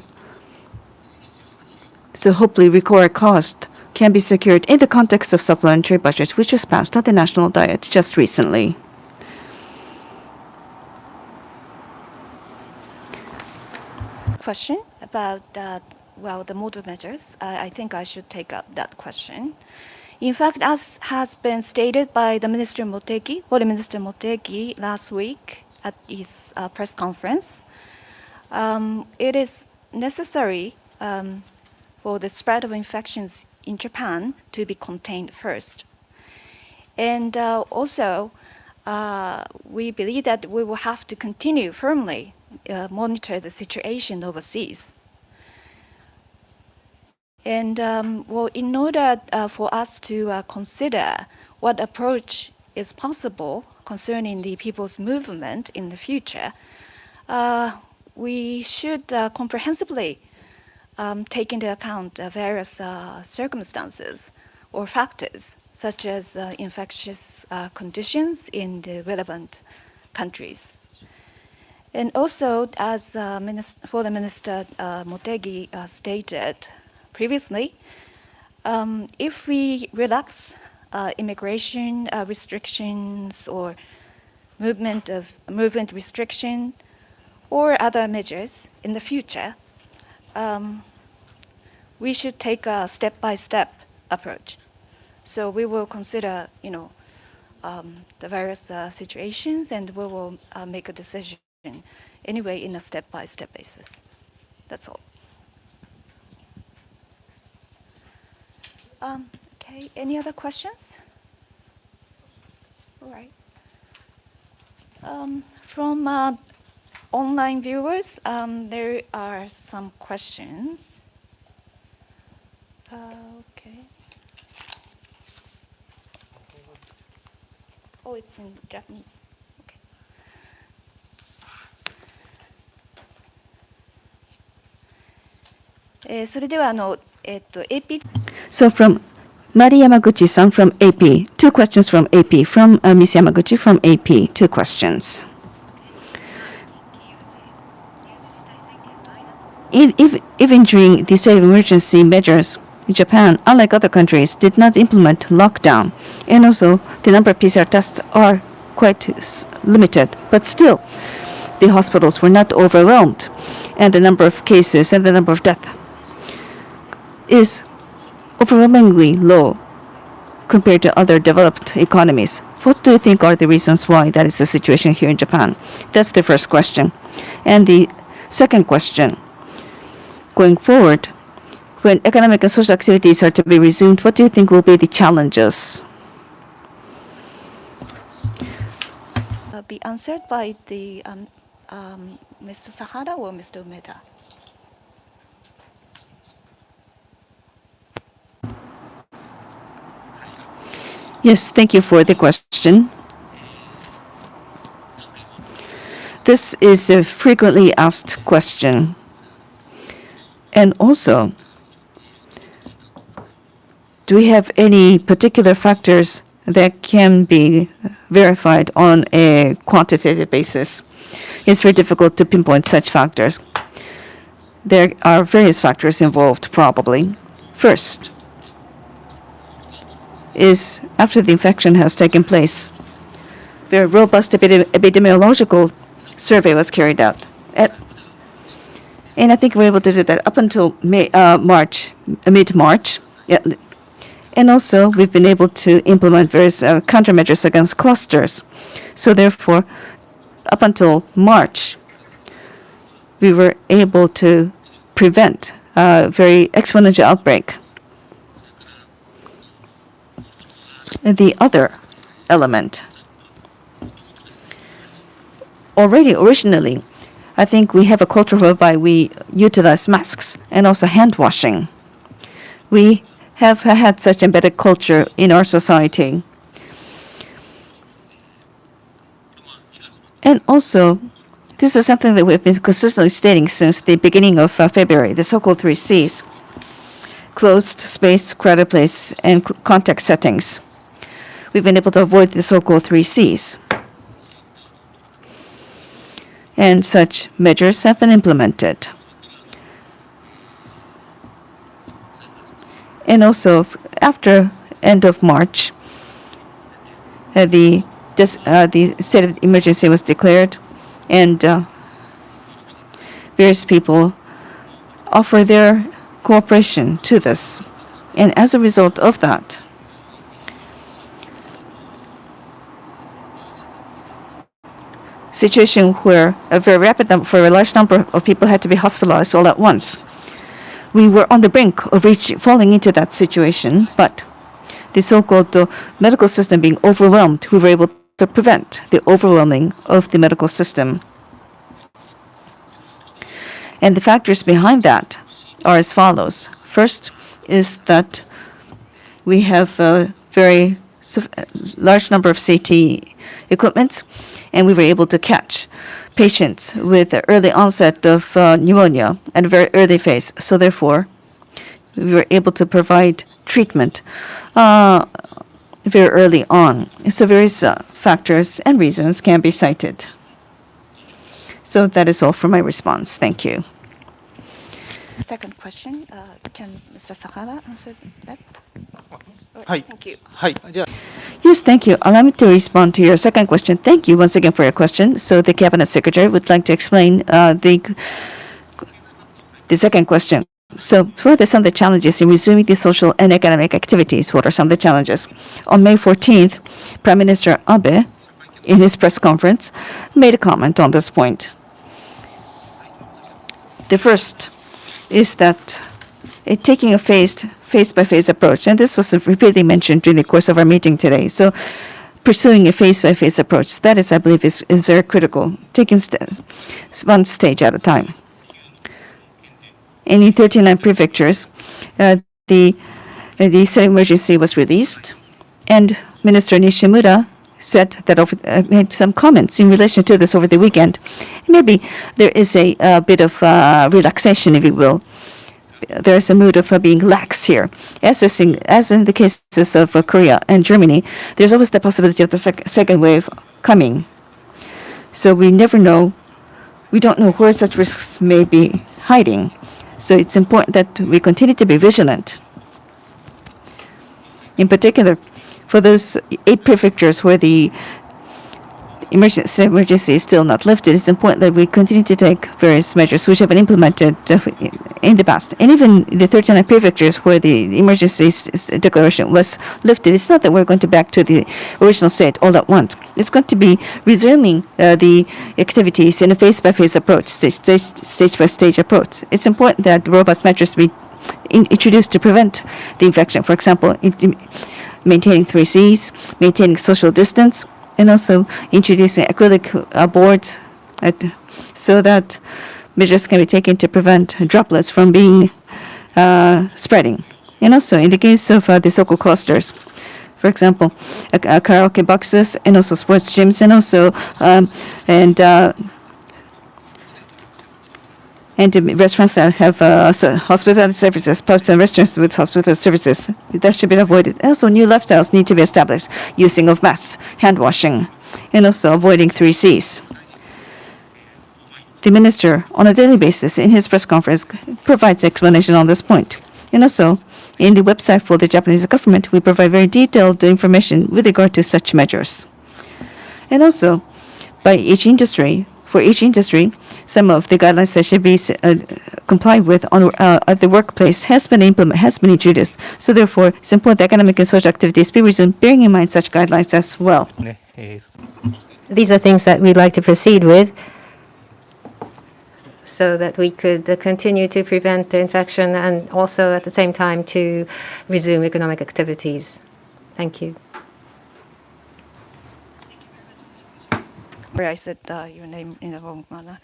[SPEAKER 2] hopefully required cost can be secured in the context of supplementary budget, which was passed at the National Diet just recently.
[SPEAKER 1] Question about the model measures. I think I should take up that question. In fact, as has been stated by the Minister Motegi, Foreign Minister Motegi last week at his press conference, it is necessary for the spread of infections in Japan to be contained first. And also, we believe that we will have to continue firmly monitor the situation overseas. And in order for us to consider what approach is possible concerning the people's movement in the future, we should comprehensively take into account various circumstances or factors, such as infectious conditions in the relevant countries. And also, as Foreign Minister Motegi stated previously, if we relax immigration restrictions or movement restriction or other measures in the future, we should take a step-by-step approach. So we will consider, the various situations, and we will make a decision anyway in a step-by-step basis. That's all. Okay, any other questions? All right. From online viewers, there are some questions. Okay. Oh, it's in Japanese. Okay. それではAP
[SPEAKER 2] So from Mari Yamaguchi-san from AP, two questions from AP. From Ms. Yamaguchi from AP, two questions. Even during the state of emergency measures, Japan, unlike other countries, did not implement lockdown. And also, the number of PCR tests are quite limited. But still, the hospitals were not overwhelmed. And the number of cases and the number of deaths is overwhelmingly low compared to other developed economies. What do you think are the reasons why that is the situation here in Japan? That's the first question. And the second question, going forward, when economic and social activities are to be resumed, what do you think will be the challenges?
[SPEAKER 1] Be answered by the Mr. Sahara or Mr. Umeda?
[SPEAKER 2] Yes, thank you for the question. This is a frequently asked question. And also, do we have any particular factors that can be verified on a quantitative basis? It's very difficult to pinpoint such factors. There are various factors involved, probably. First is after the infection has taken place, very robust epidemiological survey was carried out. And I think we were able to do that up until March, mid-March. Yeah. And also, we've been able to implement various countermeasures against clusters. So therefore, up until March, we were able to prevent a very exponential outbreak. And the other element, originally, I think we have a culture whereby we utilize masks and also hand washing. We have had such embedded culture in our society. And also, this is something that we've been consistently stating since the beginning of February, the so-called 3 Cs: closed space, crowded place, and contact settings. We've been able to avoid the so-called 3 Cs. And such measures have been implemented. And also, after end of March, the state of emergency was declared, and various people offer their cooperation to this. And as a result of that, situation where a very rapid number, for a large number of people had to be hospitalized all at once. We were on the brink of falling into that situation, but the so-called medical system being overwhelmed, we were able to prevent the overwhelming of the medical system. And the factors behind that are as follows. First is that we have a very large number of CT equipments, and we were able to catch patients with early onset of pneumonia at a very early phase. So therefore, we were able to provide treatment very early on. So various factors and reasons can be cited. So that is all for my response. Thank you.
[SPEAKER 1] Second question, can Mr. SAHARA answer that?
[SPEAKER 5] Hi.
[SPEAKER 1] Thank you.
[SPEAKER 5] Hi.
[SPEAKER 2] Yes, thank you. Allow me to respond to your second question. Thank you once again for your question. So the Cabinet Secretary would like to explain the second question. So what are some of the challenges in resuming the social and economic activities? What are some of the challenges? On May 14th, Prime Minister Abe, in his press conference, made a comment on this point. The first is that taking a face-by-face approach, and this was repeatedly mentioned during the course of our meeting today. So pursuing a face-by-face approach, that is, I believe, is very critical, taking one stage at a time. In 39 prefectures, the state of emergency was released, and Minister Nishimura said that made some comments in relation to this over the weekend. Maybe there is a bit of relaxation, if you will. There's a mood of being lax here. As in the cases of Korea and Germany, there's always the possibility of the second wave coming. So we never know. We don't know where such risks may be hiding. So it's important that we continue to be vigilant. In particular, for those 8 prefectures where the emergency is still not lifted, it's important that we continue to take various measures which have been implemented in the past. And even the 39 prefectures where the emergency declaration was lifted, it's not that we're going to back to the original state all at once. It's going to be resuming the activities in a phase-by-phase approach, stage-by-stage approach. It's important that robust measures be introduced to prevent the infection. For example, maintaining 3 Cs, maintaining social distance, and also introducing acrylic boards so that measures can be taken to prevent droplets from being spreading. And also, in the case of the so-called clusters, For example, karaoke boxes and also sports gyms and also and restaurants that have hospitality services, pubs and restaurants with hospitality services. That should be avoided. Also, new lifestyles need to be established, using of masks, hand washing, and also avoiding 3Cs. The minister, on a daily basis, in his press conference, provides explanation on this point. And also, in the website for the Japanese government, we provide very detailed information with regard to such measures. And also, by each industry, for each industry, some of the guidelines that should be complied with at the workplace has been introduced. So therefore, it's important that economic and social activities be resumed, bearing in mind such guidelines as well.
[SPEAKER 3] These are things that we'd like to proceed with so that we could continue to prevent the infection and also at the same time to resume economic activities. Thank you.
[SPEAKER 1] Sorry, I said your name in the wrong manner.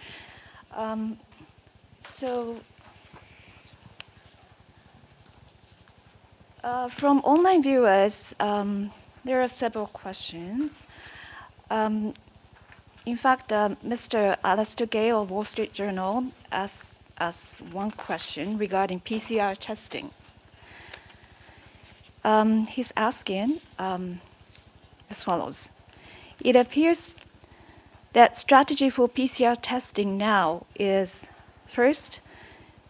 [SPEAKER 1] From online viewers, there are several questions. In fact, Mr. Alistair Gale of Wall Street Journal asked us one question regarding PCR testing. He's asking as follows. It appears that strategy for PCR testing now is, first,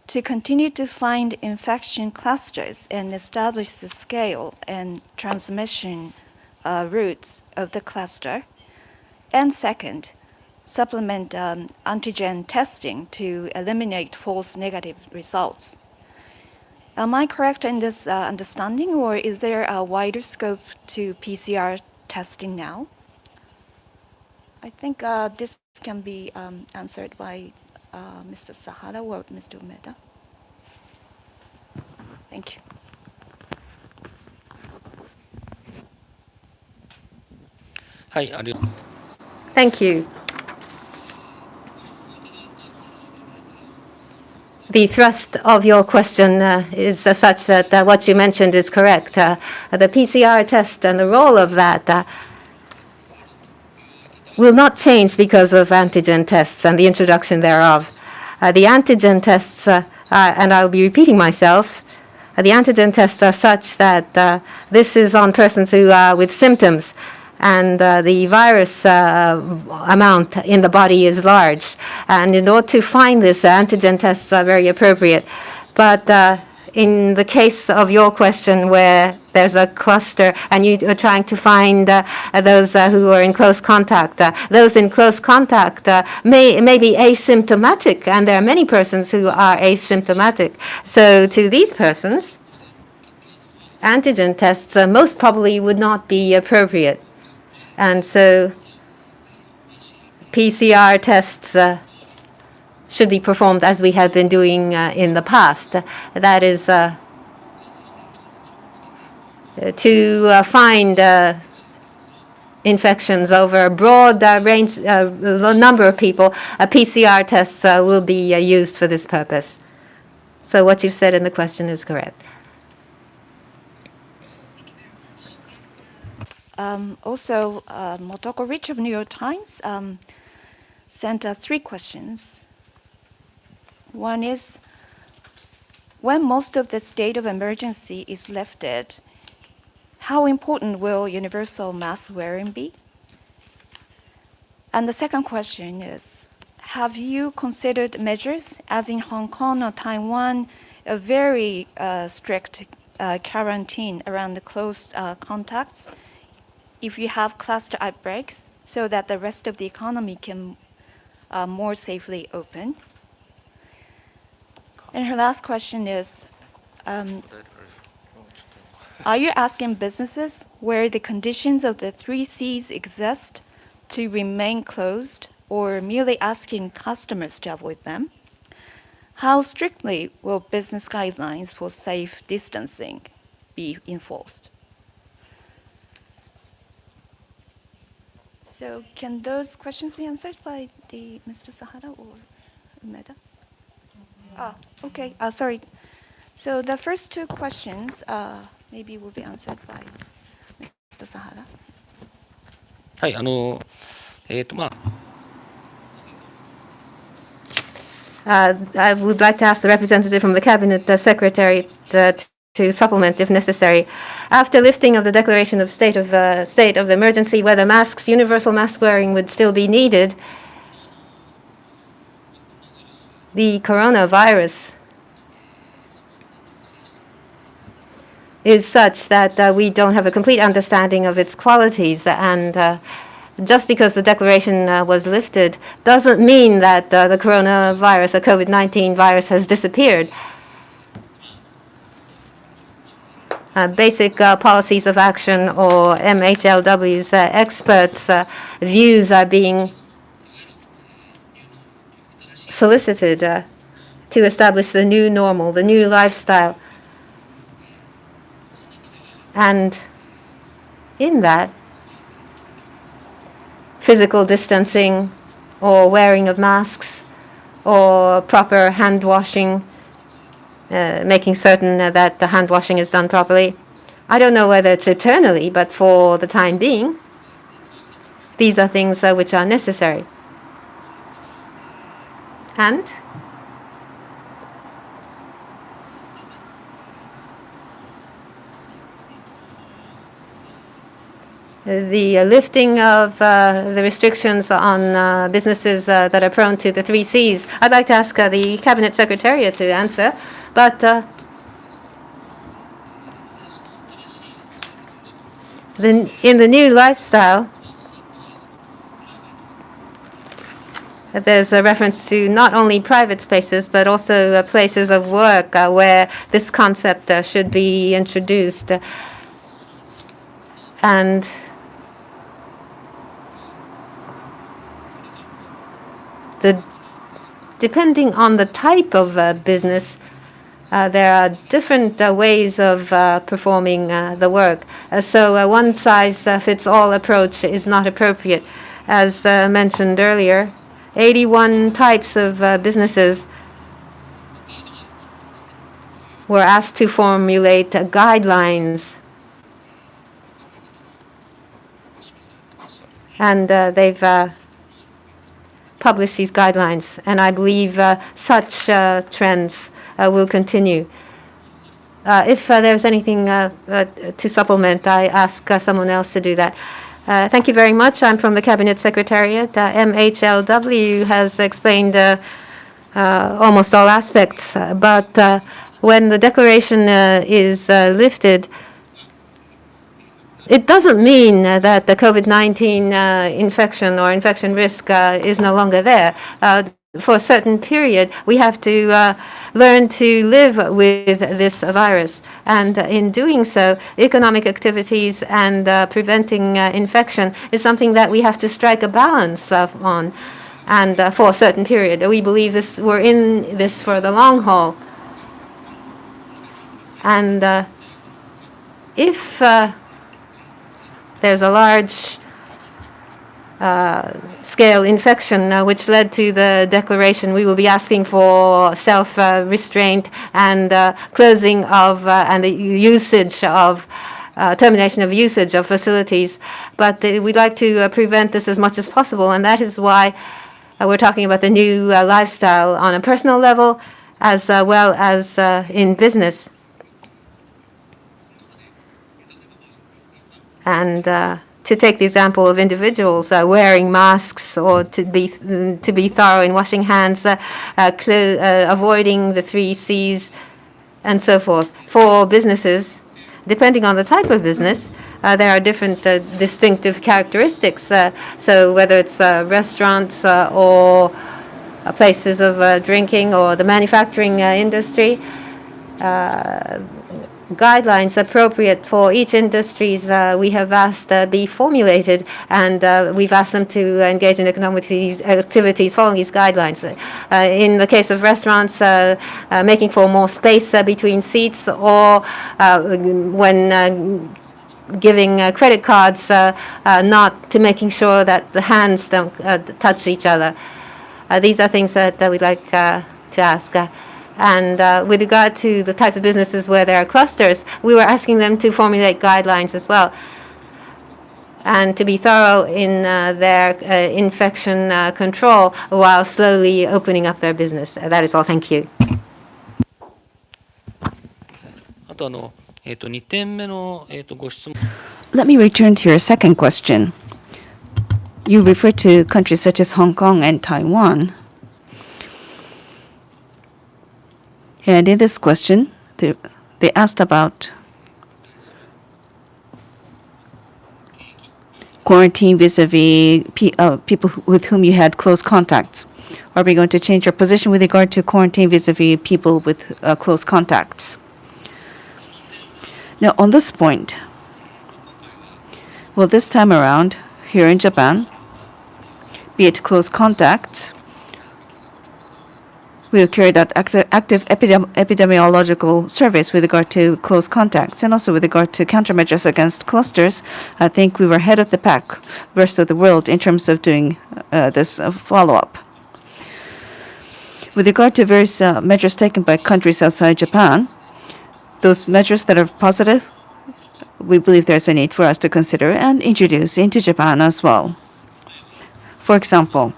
[SPEAKER 1] to continue to find infection clusters and establish the scale and transmission routes of the cluster. And second, supplement antigen testing to eliminate false negative results. Am I correct in this understanding, or is there a wider scope to PCR testing now? I think this can be answered by Mr. SAHARA or Mr. UMEDA. Thank you.
[SPEAKER 3] Thank you. The thrust of your question is such that what you mentioned is correct. The PCR test and the role of that will not change because of antigen tests and the introduction thereof. The antigen tests, and I'll be repeating myself, the antigen tests are such that this is on persons who are with symptoms, and the virus amount in the body is large. And in order to find this, antigen tests are very appropriate. But in the case of your question where there's a cluster and you are trying to find those who are in close contact, those in close contact may be asymptomatic, and there are many persons who are asymptomatic. So to these persons, antigen tests most probably would not be appropriate. And so PCR tests should be performed as we have been doing in the past. That is to find infections over a broad range, number of people. PCR tests will be used for this purpose. So what you've said in the question is correct.
[SPEAKER 1] Also, Motoko Rich of New York Times sent 3 questions. One is, when most of the state of emergency is lifted, how important will universal mask wearing be? And the second question is, have you considered measures, as in Hong Kong or Taiwan, a very strict quarantine around the close contacts if you have cluster outbreaks, so that the rest of the economy can more safely open? And her last question is, are you asking businesses where the conditions of the 3 Cs exist to remain closed, or merely asking customers to avoid them? How strictly will business guidelines for safe distancing be enforced? So can those questions be answered by Mr. SAHARA or UMEDA? Okay, sorry. So the first 2 questions maybe will be answered by Mr. Sahara.
[SPEAKER 4] はい、
[SPEAKER 3] I would like to ask the representative from the Cabinet Secretariat to supplement if necessary. After lifting of the declaration of state of emergency, whether masks, universal mask wearing would still be needed, the coronavirus is such that we don't have a complete understanding of its qualities, and just because the declaration was lifted doesn't mean that the coronavirus, the COVID-19 virus, has disappeared. Basic policies of action, or MHLW's experts' views are being solicited to establish the new normal, the new lifestyle. And in that, physical distancing or wearing of masks or proper hand washing, making certain that the hand washing is done properly. I don't know whether it's eternally, but for the time being, these are things which are necessary. And the lifting of the restrictions on businesses that are prone to the 3 Cs. I'd like to ask the Cabinet Secretariat to answer, but in the new lifestyle, there's a reference to not only private spaces, but also places of work where this concept should be introduced. And depending on the type of business, there are different ways of performing the work. So a one-size-fits-all approach is not appropriate. As mentioned earlier, 81 types of businesses were asked to formulate guidelines. And they've publish these guidelines, and I believe such trends will continue. If there's anything to supplement, I ask someone else to do that. Thank you very much. I'm from the Cabinet Secretariat. MHLW has explained almost all aspects, but when the declaration is lifted, it doesn't mean that the COVID-19 infection or infection risk is no longer there. For a certain period, we have to learn to live with this virus. And in doing so, economic activities and preventing infection is something that we have to strike a balance on. And for a certain period, we believe we're in this for the long haul. And if there's a large scale infection which led to the declaration, we will be asking for self-restraint and closing of and the usage of termination of usage of facilities. But we'd like to prevent this as much as possible, and that is why we're talking about the new lifestyle on a personal level as well as in business. And to take the example of individuals wearing masks, or to be thorough in washing hands, avoiding the 3 Cs, and so forth. For businesses, depending on the type of business, there are different distinctive characteristics. So whether it's restaurants or places of drinking or the manufacturing industry, guidelines appropriate for each industries we have asked be formulated, and we've asked them to engage in economic activities following these guidelines. In the case of restaurants, making for more space between seats, or when giving credit cards, not to making sure that the hands don't touch each other. These are things that we'd like to ask. And with regard to the types of businesses where there are clusters, we were asking them to formulate guidelines as well. and to be thorough in their infection control while slowly opening up their business. That is all. Thank you.
[SPEAKER 4] あと2点目のご質問。
[SPEAKER 2] Let me return to your second question. You refer to countries such as Hong Kong and Taiwan. And in this question, they asked about quarantine vis-a-vis people with whom you had close contacts. Are we going to change our position with regard to quarantine vis-a-vis people with close contacts? Now, on this point, well, this time around, here in Japan, be it close contacts, we have carried out active epidemiological surveys with regard to close contacts and also with regard to countermeasures against clusters. I think we were ahead of the pack, rest of the world, in terms of doing this follow-up. With regard to various measures taken by countries outside Japan, those measures that are positive, we believe there's a need for us to consider and introduce into Japan as well. For example,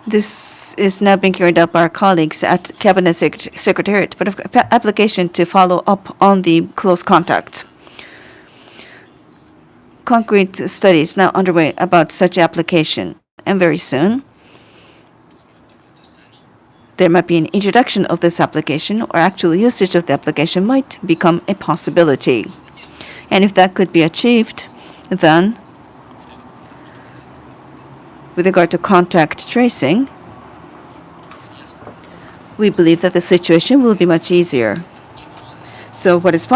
[SPEAKER 2] this is now being carried out by our colleagues at Cabinet Secretariat, but application to follow up on the close contacts. Concrete studies now underway about such application, and very soon there might be an introduction of this application, or actual usage of the application might become a possibility. And if that could be achieved, then with regard to contact tracing, we believe that the situation will be much easier. So what is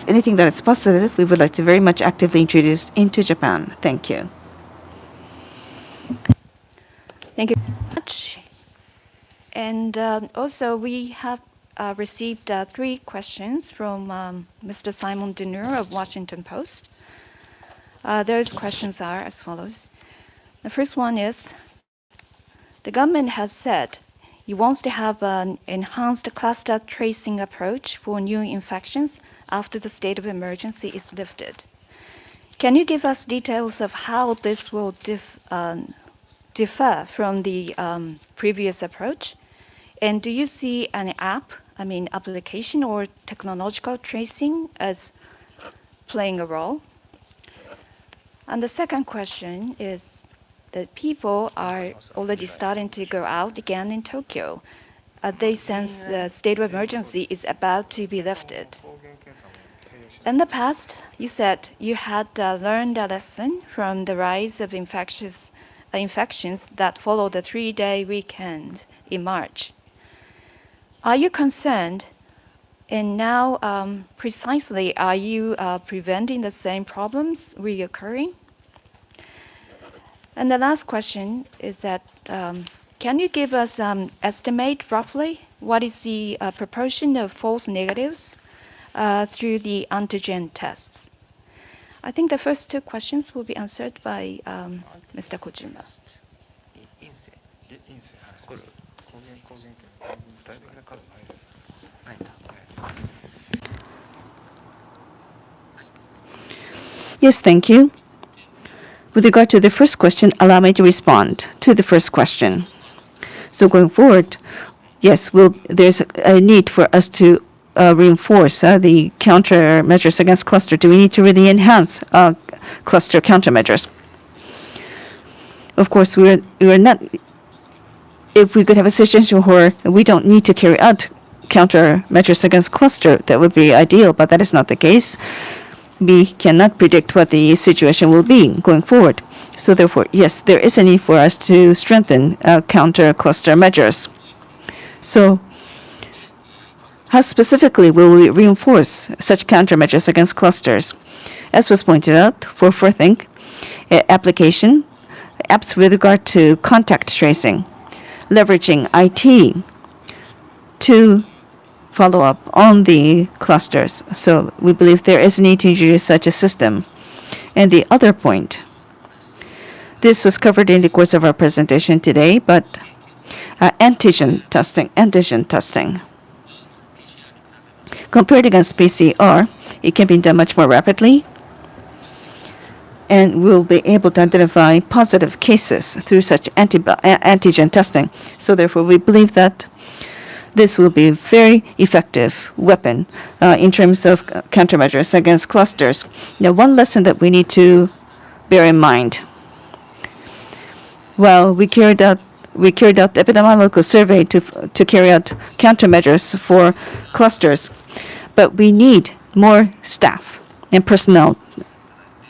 [SPEAKER 2] anything that is positive, we would like to very much actively introduce into Japan. Thank you.
[SPEAKER 1] Thank you very much. And also, we have received 3 questions from Mr. Simon Deneur of Washington Post. Those questions are as follows. The first one is, the government has said it wants to have an enhanced cluster tracing approach for new infections after the state of emergency is lifted. Can you give us details of how this will differ from the previous approach? And do you see an application or technological tracing as playing a role? And the second question is that people are already starting to go out again in Tokyo. They sense the state of emergency is about to be lifted. In the past, you said you had learned a lesson from the rise of infections that followed the 3-day weekend in March. Are you concerned? And now, precisely, are you preventing the same problems reoccurring? And the last question is that, can you give us an estimate roughly what is the proportion of false negatives through the antigen tests? I think the first 2 questions will be answered by Mr. Kojima.
[SPEAKER 2] Yes, thank you. With regard to the first question, allow me to respond to the first question. So going forward, yes, there's a need for us to reinforce the countermeasures against cluster. Do we need to really enhance cluster countermeasures? Of course, we're not. If we could have a situation where we don't need to carry out countermeasures against cluster, that would be ideal, but that is not the case. We cannot predict what the situation will be going forward. So therefore, yes, there is a need for us to strengthen counter-cluster measures. So how specifically will we reinforce such countermeasures against clusters? As was pointed out, for think apps with regard to contact tracing, leveraging IT to follow up on the clusters. So we believe there is a need to introduce such a system. And the other point, this was covered in the course of our presentation today, but antigen testing. Compared against PCR, it can be done much more rapidly. and we'll be able to identify positive cases through such antigen testing. So therefore, we believe that this will be a very effective weapon in terms of countermeasures against clusters. Now, one lesson that we need to bear in mind. Well, we carried out epidemiological survey to carry out countermeasures for clusters, but we need more staff and personnel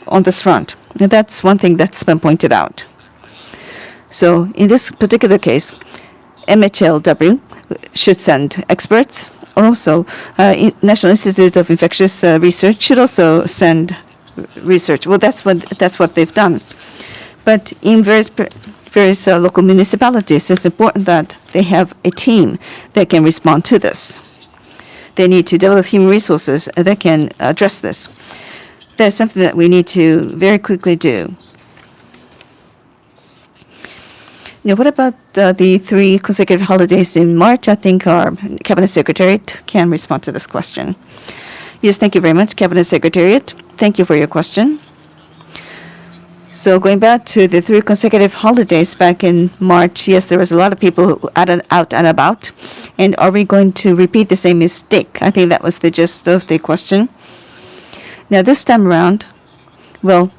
[SPEAKER 2] on this front. And that's one thing that's been pointed out. So in this particular case, MHLW should send experts, or also National Institute of Infectious Research should also send research. Well, that's what they've done. But in various local municipalities, it's important that they have a team that can respond to this. They need to develop human resources that can address this. That's something that we need to very quickly do. Now, what about the 3 consecutive holidays in March? I think our Cabinet Secretariat can respond to this question. Yes, thank you very much, Cabinet Secretariat. Thank you for your question. So going back to the 3 consecutive holidays back in March, yes, there was a lot of people out and about. And are we going to repeat the same mistake? I think that was the gist of the question. Now, this time around, well,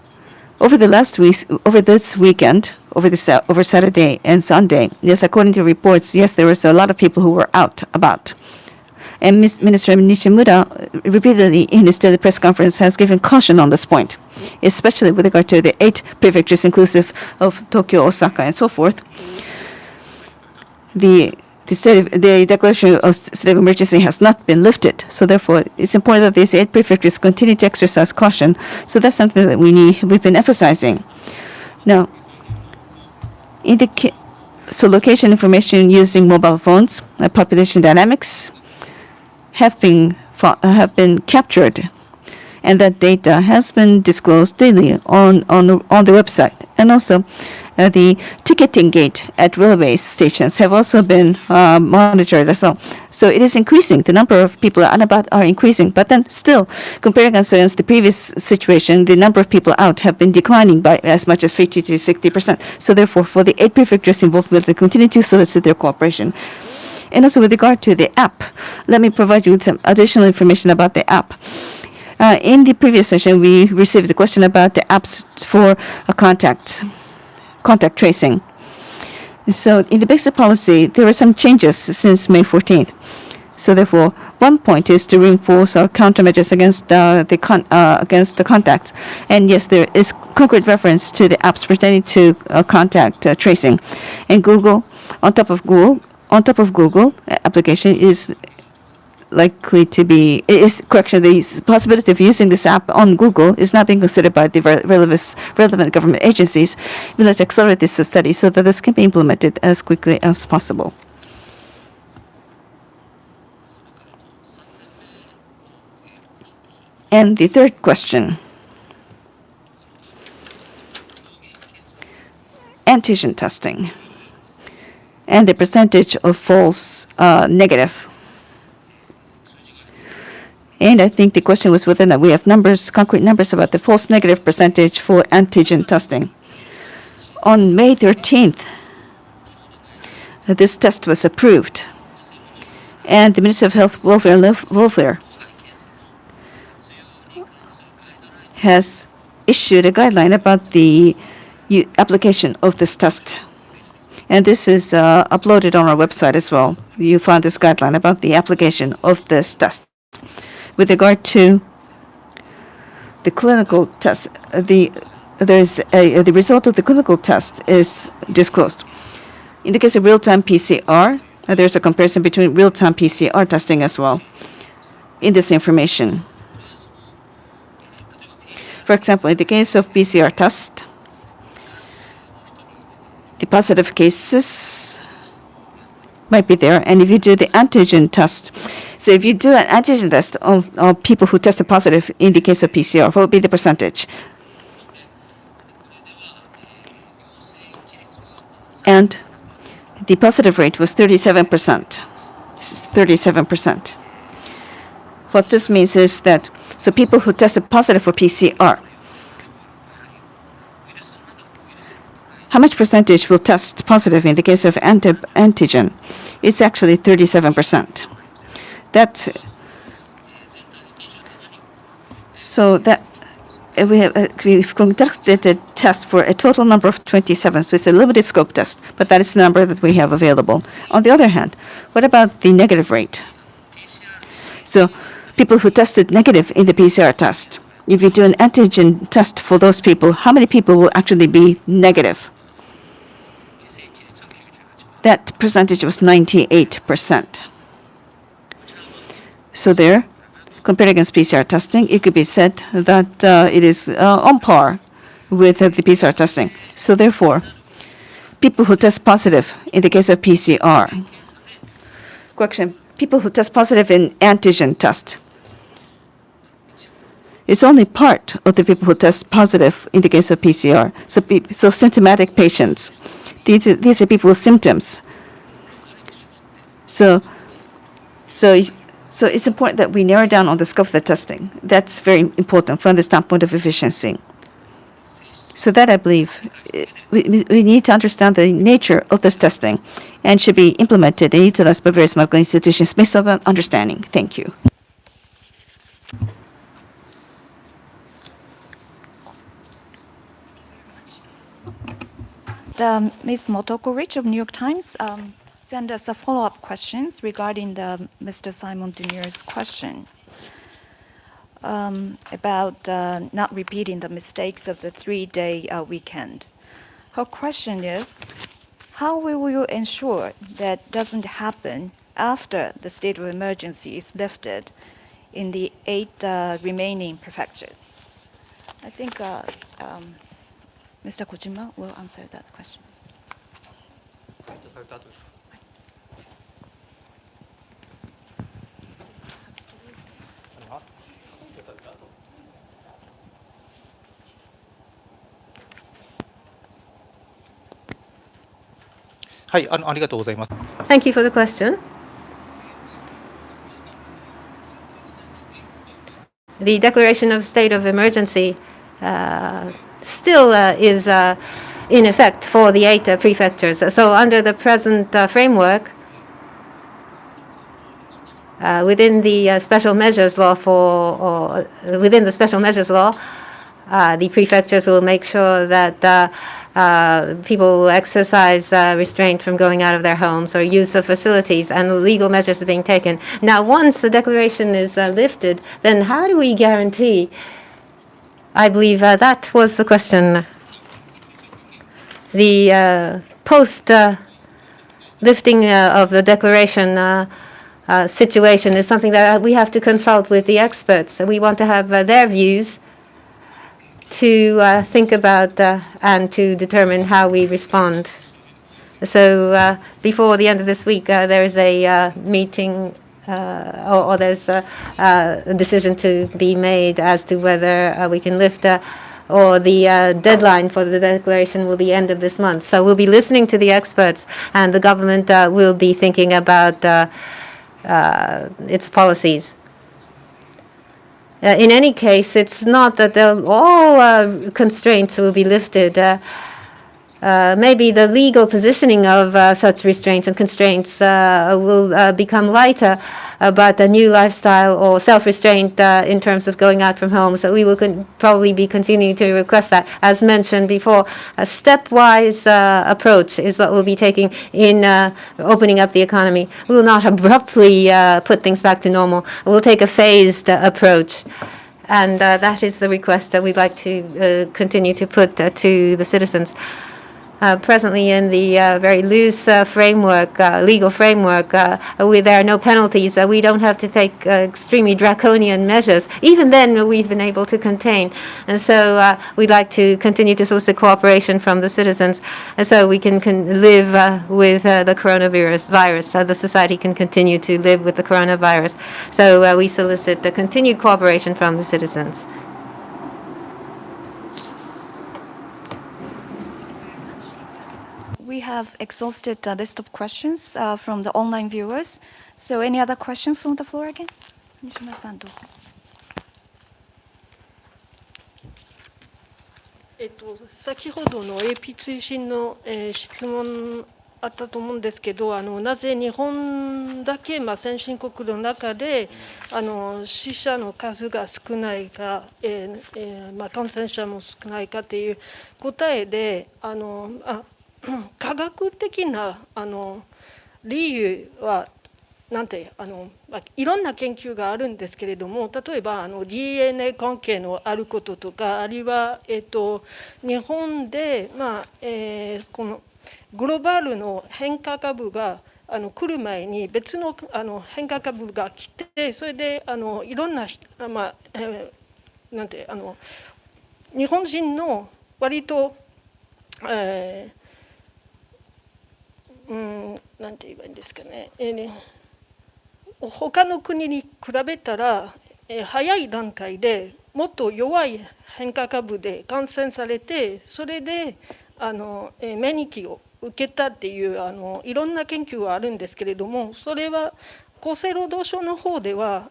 [SPEAKER 2] over this weekend, over Saturday and Sunday, yes, according to reports, yes, there was a lot of people who were out about. And Minister Nishimura repeatedly in his daily press conference has given caution on this point, especially with regard to the 8 prefectures inclusive of Tokyo, Osaka, and so forth. The declaration of state of emergency has not been lifted. So therefore, it's important that these 8 prefectures continue to exercise caution. So that's something that we've been emphasizing. Now, so location information using mobile phones, population dynamics have been captured, and that data has been disclosed daily on the website. And also, the ticketing gate at railway stations have also been monitored as well. So it is increasing. The number of people out and about are increasing. But then still, comparing against the previous situation, the number of people out have been declining by as much as 50 to 60%. So therefore, for the 8 prefectures involved, we'll continue to solicit their cooperation. And also with regard to the app, let me provide you with some additional information about the app. In the previous session, we received a question about the apps for contact tracing. So in the basic policy, there are some changes since May 14th. So therefore, one point is to reinforce our countermeasures against the contacts. And yes, there is concrete reference to the apps pertaining to contact tracing. And Google, on top of Google application is likely to be, the possibility of using this app on Google is not being considered by the relevant government agencies. We'd like to accelerate this study so that this can be implemented as quickly as possible. And the third question. Antigen testing and the percentage of false negative. And I think the question was whether or not we have concrete numbers about the false negative percentage for antigen testing. On May 13th, this test was approved. And the Ministry of Health, Welfare has issued a guideline about the application of this test. And this is uploaded on our website as well. You find this guideline about the application of this test. With regard to the clinical test, the result of the clinical test is disclosed. In the case of real-time PCR, there's a comparison between real-time PCR testing as well in this information. For example, in the case of PCR test, the positive cases might be there. And if you do the antigen test, so if you do an antigen test of people who tested positive in the case of PCR, what would be the percentage? And the positive rate was 37%. 37%. What this means is that, so people who tested positive for PCR, how much percentage will test positive in the case of antigen? It's actually 37%. That's so that we've conducted a test for a total number of 27. So it's a limited scope test, but that is the number that we have available. On the other hand, what about the negative rate? So people who tested negative in the PCR test, if you do an antigen test for those people, how many people will actually be negative? That percentage was 98%. So there, compared against PCR testing, it could be said that it is on par with the PCR testing. So therefore, people who test positive in the case of PCR, correction, people who test positive in antigen test, it's only part of the people who test positive in the case of PCR. So symptomatic patients, these are people with symptoms. So it's important that we narrow down on the scope of the testing. That's very important from the standpoint of efficiency. So that I believe we need to understand the nature of this testing and should be implemented and utilized by various medical institutions based on that understanding. Thank you.
[SPEAKER 1] Ms. Motoko Rich of New York Times sent us a follow-up questions regarding Mr. Simon Demure's question about not repeating the mistakes of the 3-day weekend. Her question is, how will you ensure that doesn't happen after the state of emergency is lifted in the 8 remaining prefectures? I think Mr. Kojima will answer that question.
[SPEAKER 3] Thank you for the question. The declaration of state of emergency still is in effect for the 8 prefectures. So under the present framework, within the special measures law the prefectures will make sure that people exercise restraint from going out of their homes or use of facilities, and legal measures are being taken. Now, once the declaration is lifted, then how do we guarantee? I believe that was the question. The post lifting of the declaration situation is something that we have to consult with the experts. So we want to have their views to think about and to determine how we respond. So before the end of this week, there is a meeting or there's a decision to be made as to whether we can lift or the deadline for the declaration will be end of this month. So we'll be listening to the experts, and the government will be thinking about its policies. In any case, it's not that all constraints will be lifted. Maybe the legal positioning of such restraints and constraints will become lighter, but a new lifestyle or self-restraint in terms of going out from home. So we will probably be continuing to request that. As mentioned before, a stepwise approach is what we'll be taking in opening up the economy. We will not abruptly put things back to normal. We'll take a phased approach. And that is the request that we'd like to continue to put to the citizens. Presently, in the very loose framework, legal framework, there are no penalties. We don't have to take extremely draconian measures. Even then, we've been able to contain. And so we'd like to continue to solicit cooperation from the citizens so we can live with the coronavirus. The society can continue to live with the coronavirus. So we solicit the continued cooperation from the citizens.
[SPEAKER 1] We have exhausted the list of questions from the online viewers. So any other questions from the floor again? Nishimura-san, どうぞ.
[SPEAKER 5] 先ほどの AP 通信の、質問あったと思うんですけど、なぜ日本だけ、先進国の中で死者の数が少ないか、感染者も少ないかという答えで科学的な理由はいろんな研究があるんですけれども、例えばDNA 関係のあることとか、あるいは、日本で、このグローバルの変化株が来る前に別の変化株が来て、それでいろんな、日本人の割と、なんて言えばいいんですかね、他の国に比べたら、早い段階でもっと弱い変化株で感染されて、それで免疫を受けたっていういろんな研究はあるんですけれども、それは厚生労働省の方では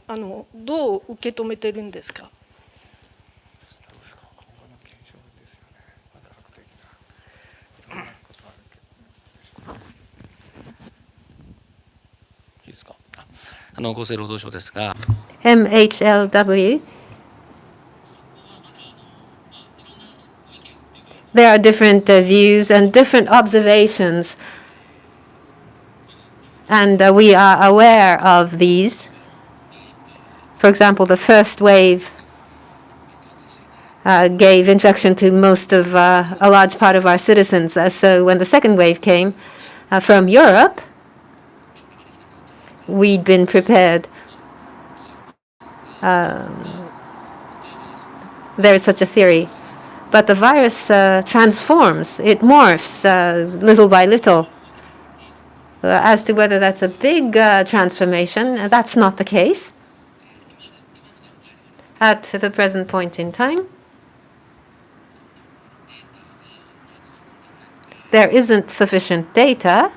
[SPEAKER 5] どう受け止めてるんですか？
[SPEAKER 4] いいですか。厚生労働省ですが、
[SPEAKER 3] MHLW, there are different views and different observations, and we are aware of these. For example, the first wave gave infection to most of a large part of our citizens. So when the second wave came from Europe, we'd been prepared. There is such a theory. But the virus transforms, it morphs little by little. As to whether that's a big transformation, that's not the case at the present point in time. There isn't sufficient data,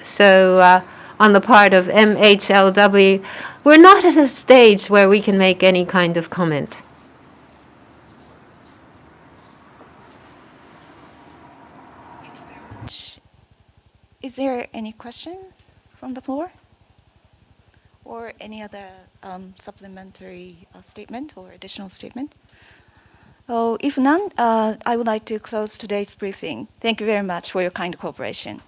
[SPEAKER 3] so on the part of MHLW, we're not at a stage where we can make any kind of comment.
[SPEAKER 1] Is there any questions from the floor? Or any other supplementary statement or additional statement? Oh, if none, I would like to close today's briefing. Thank you very much for your kind cooperation.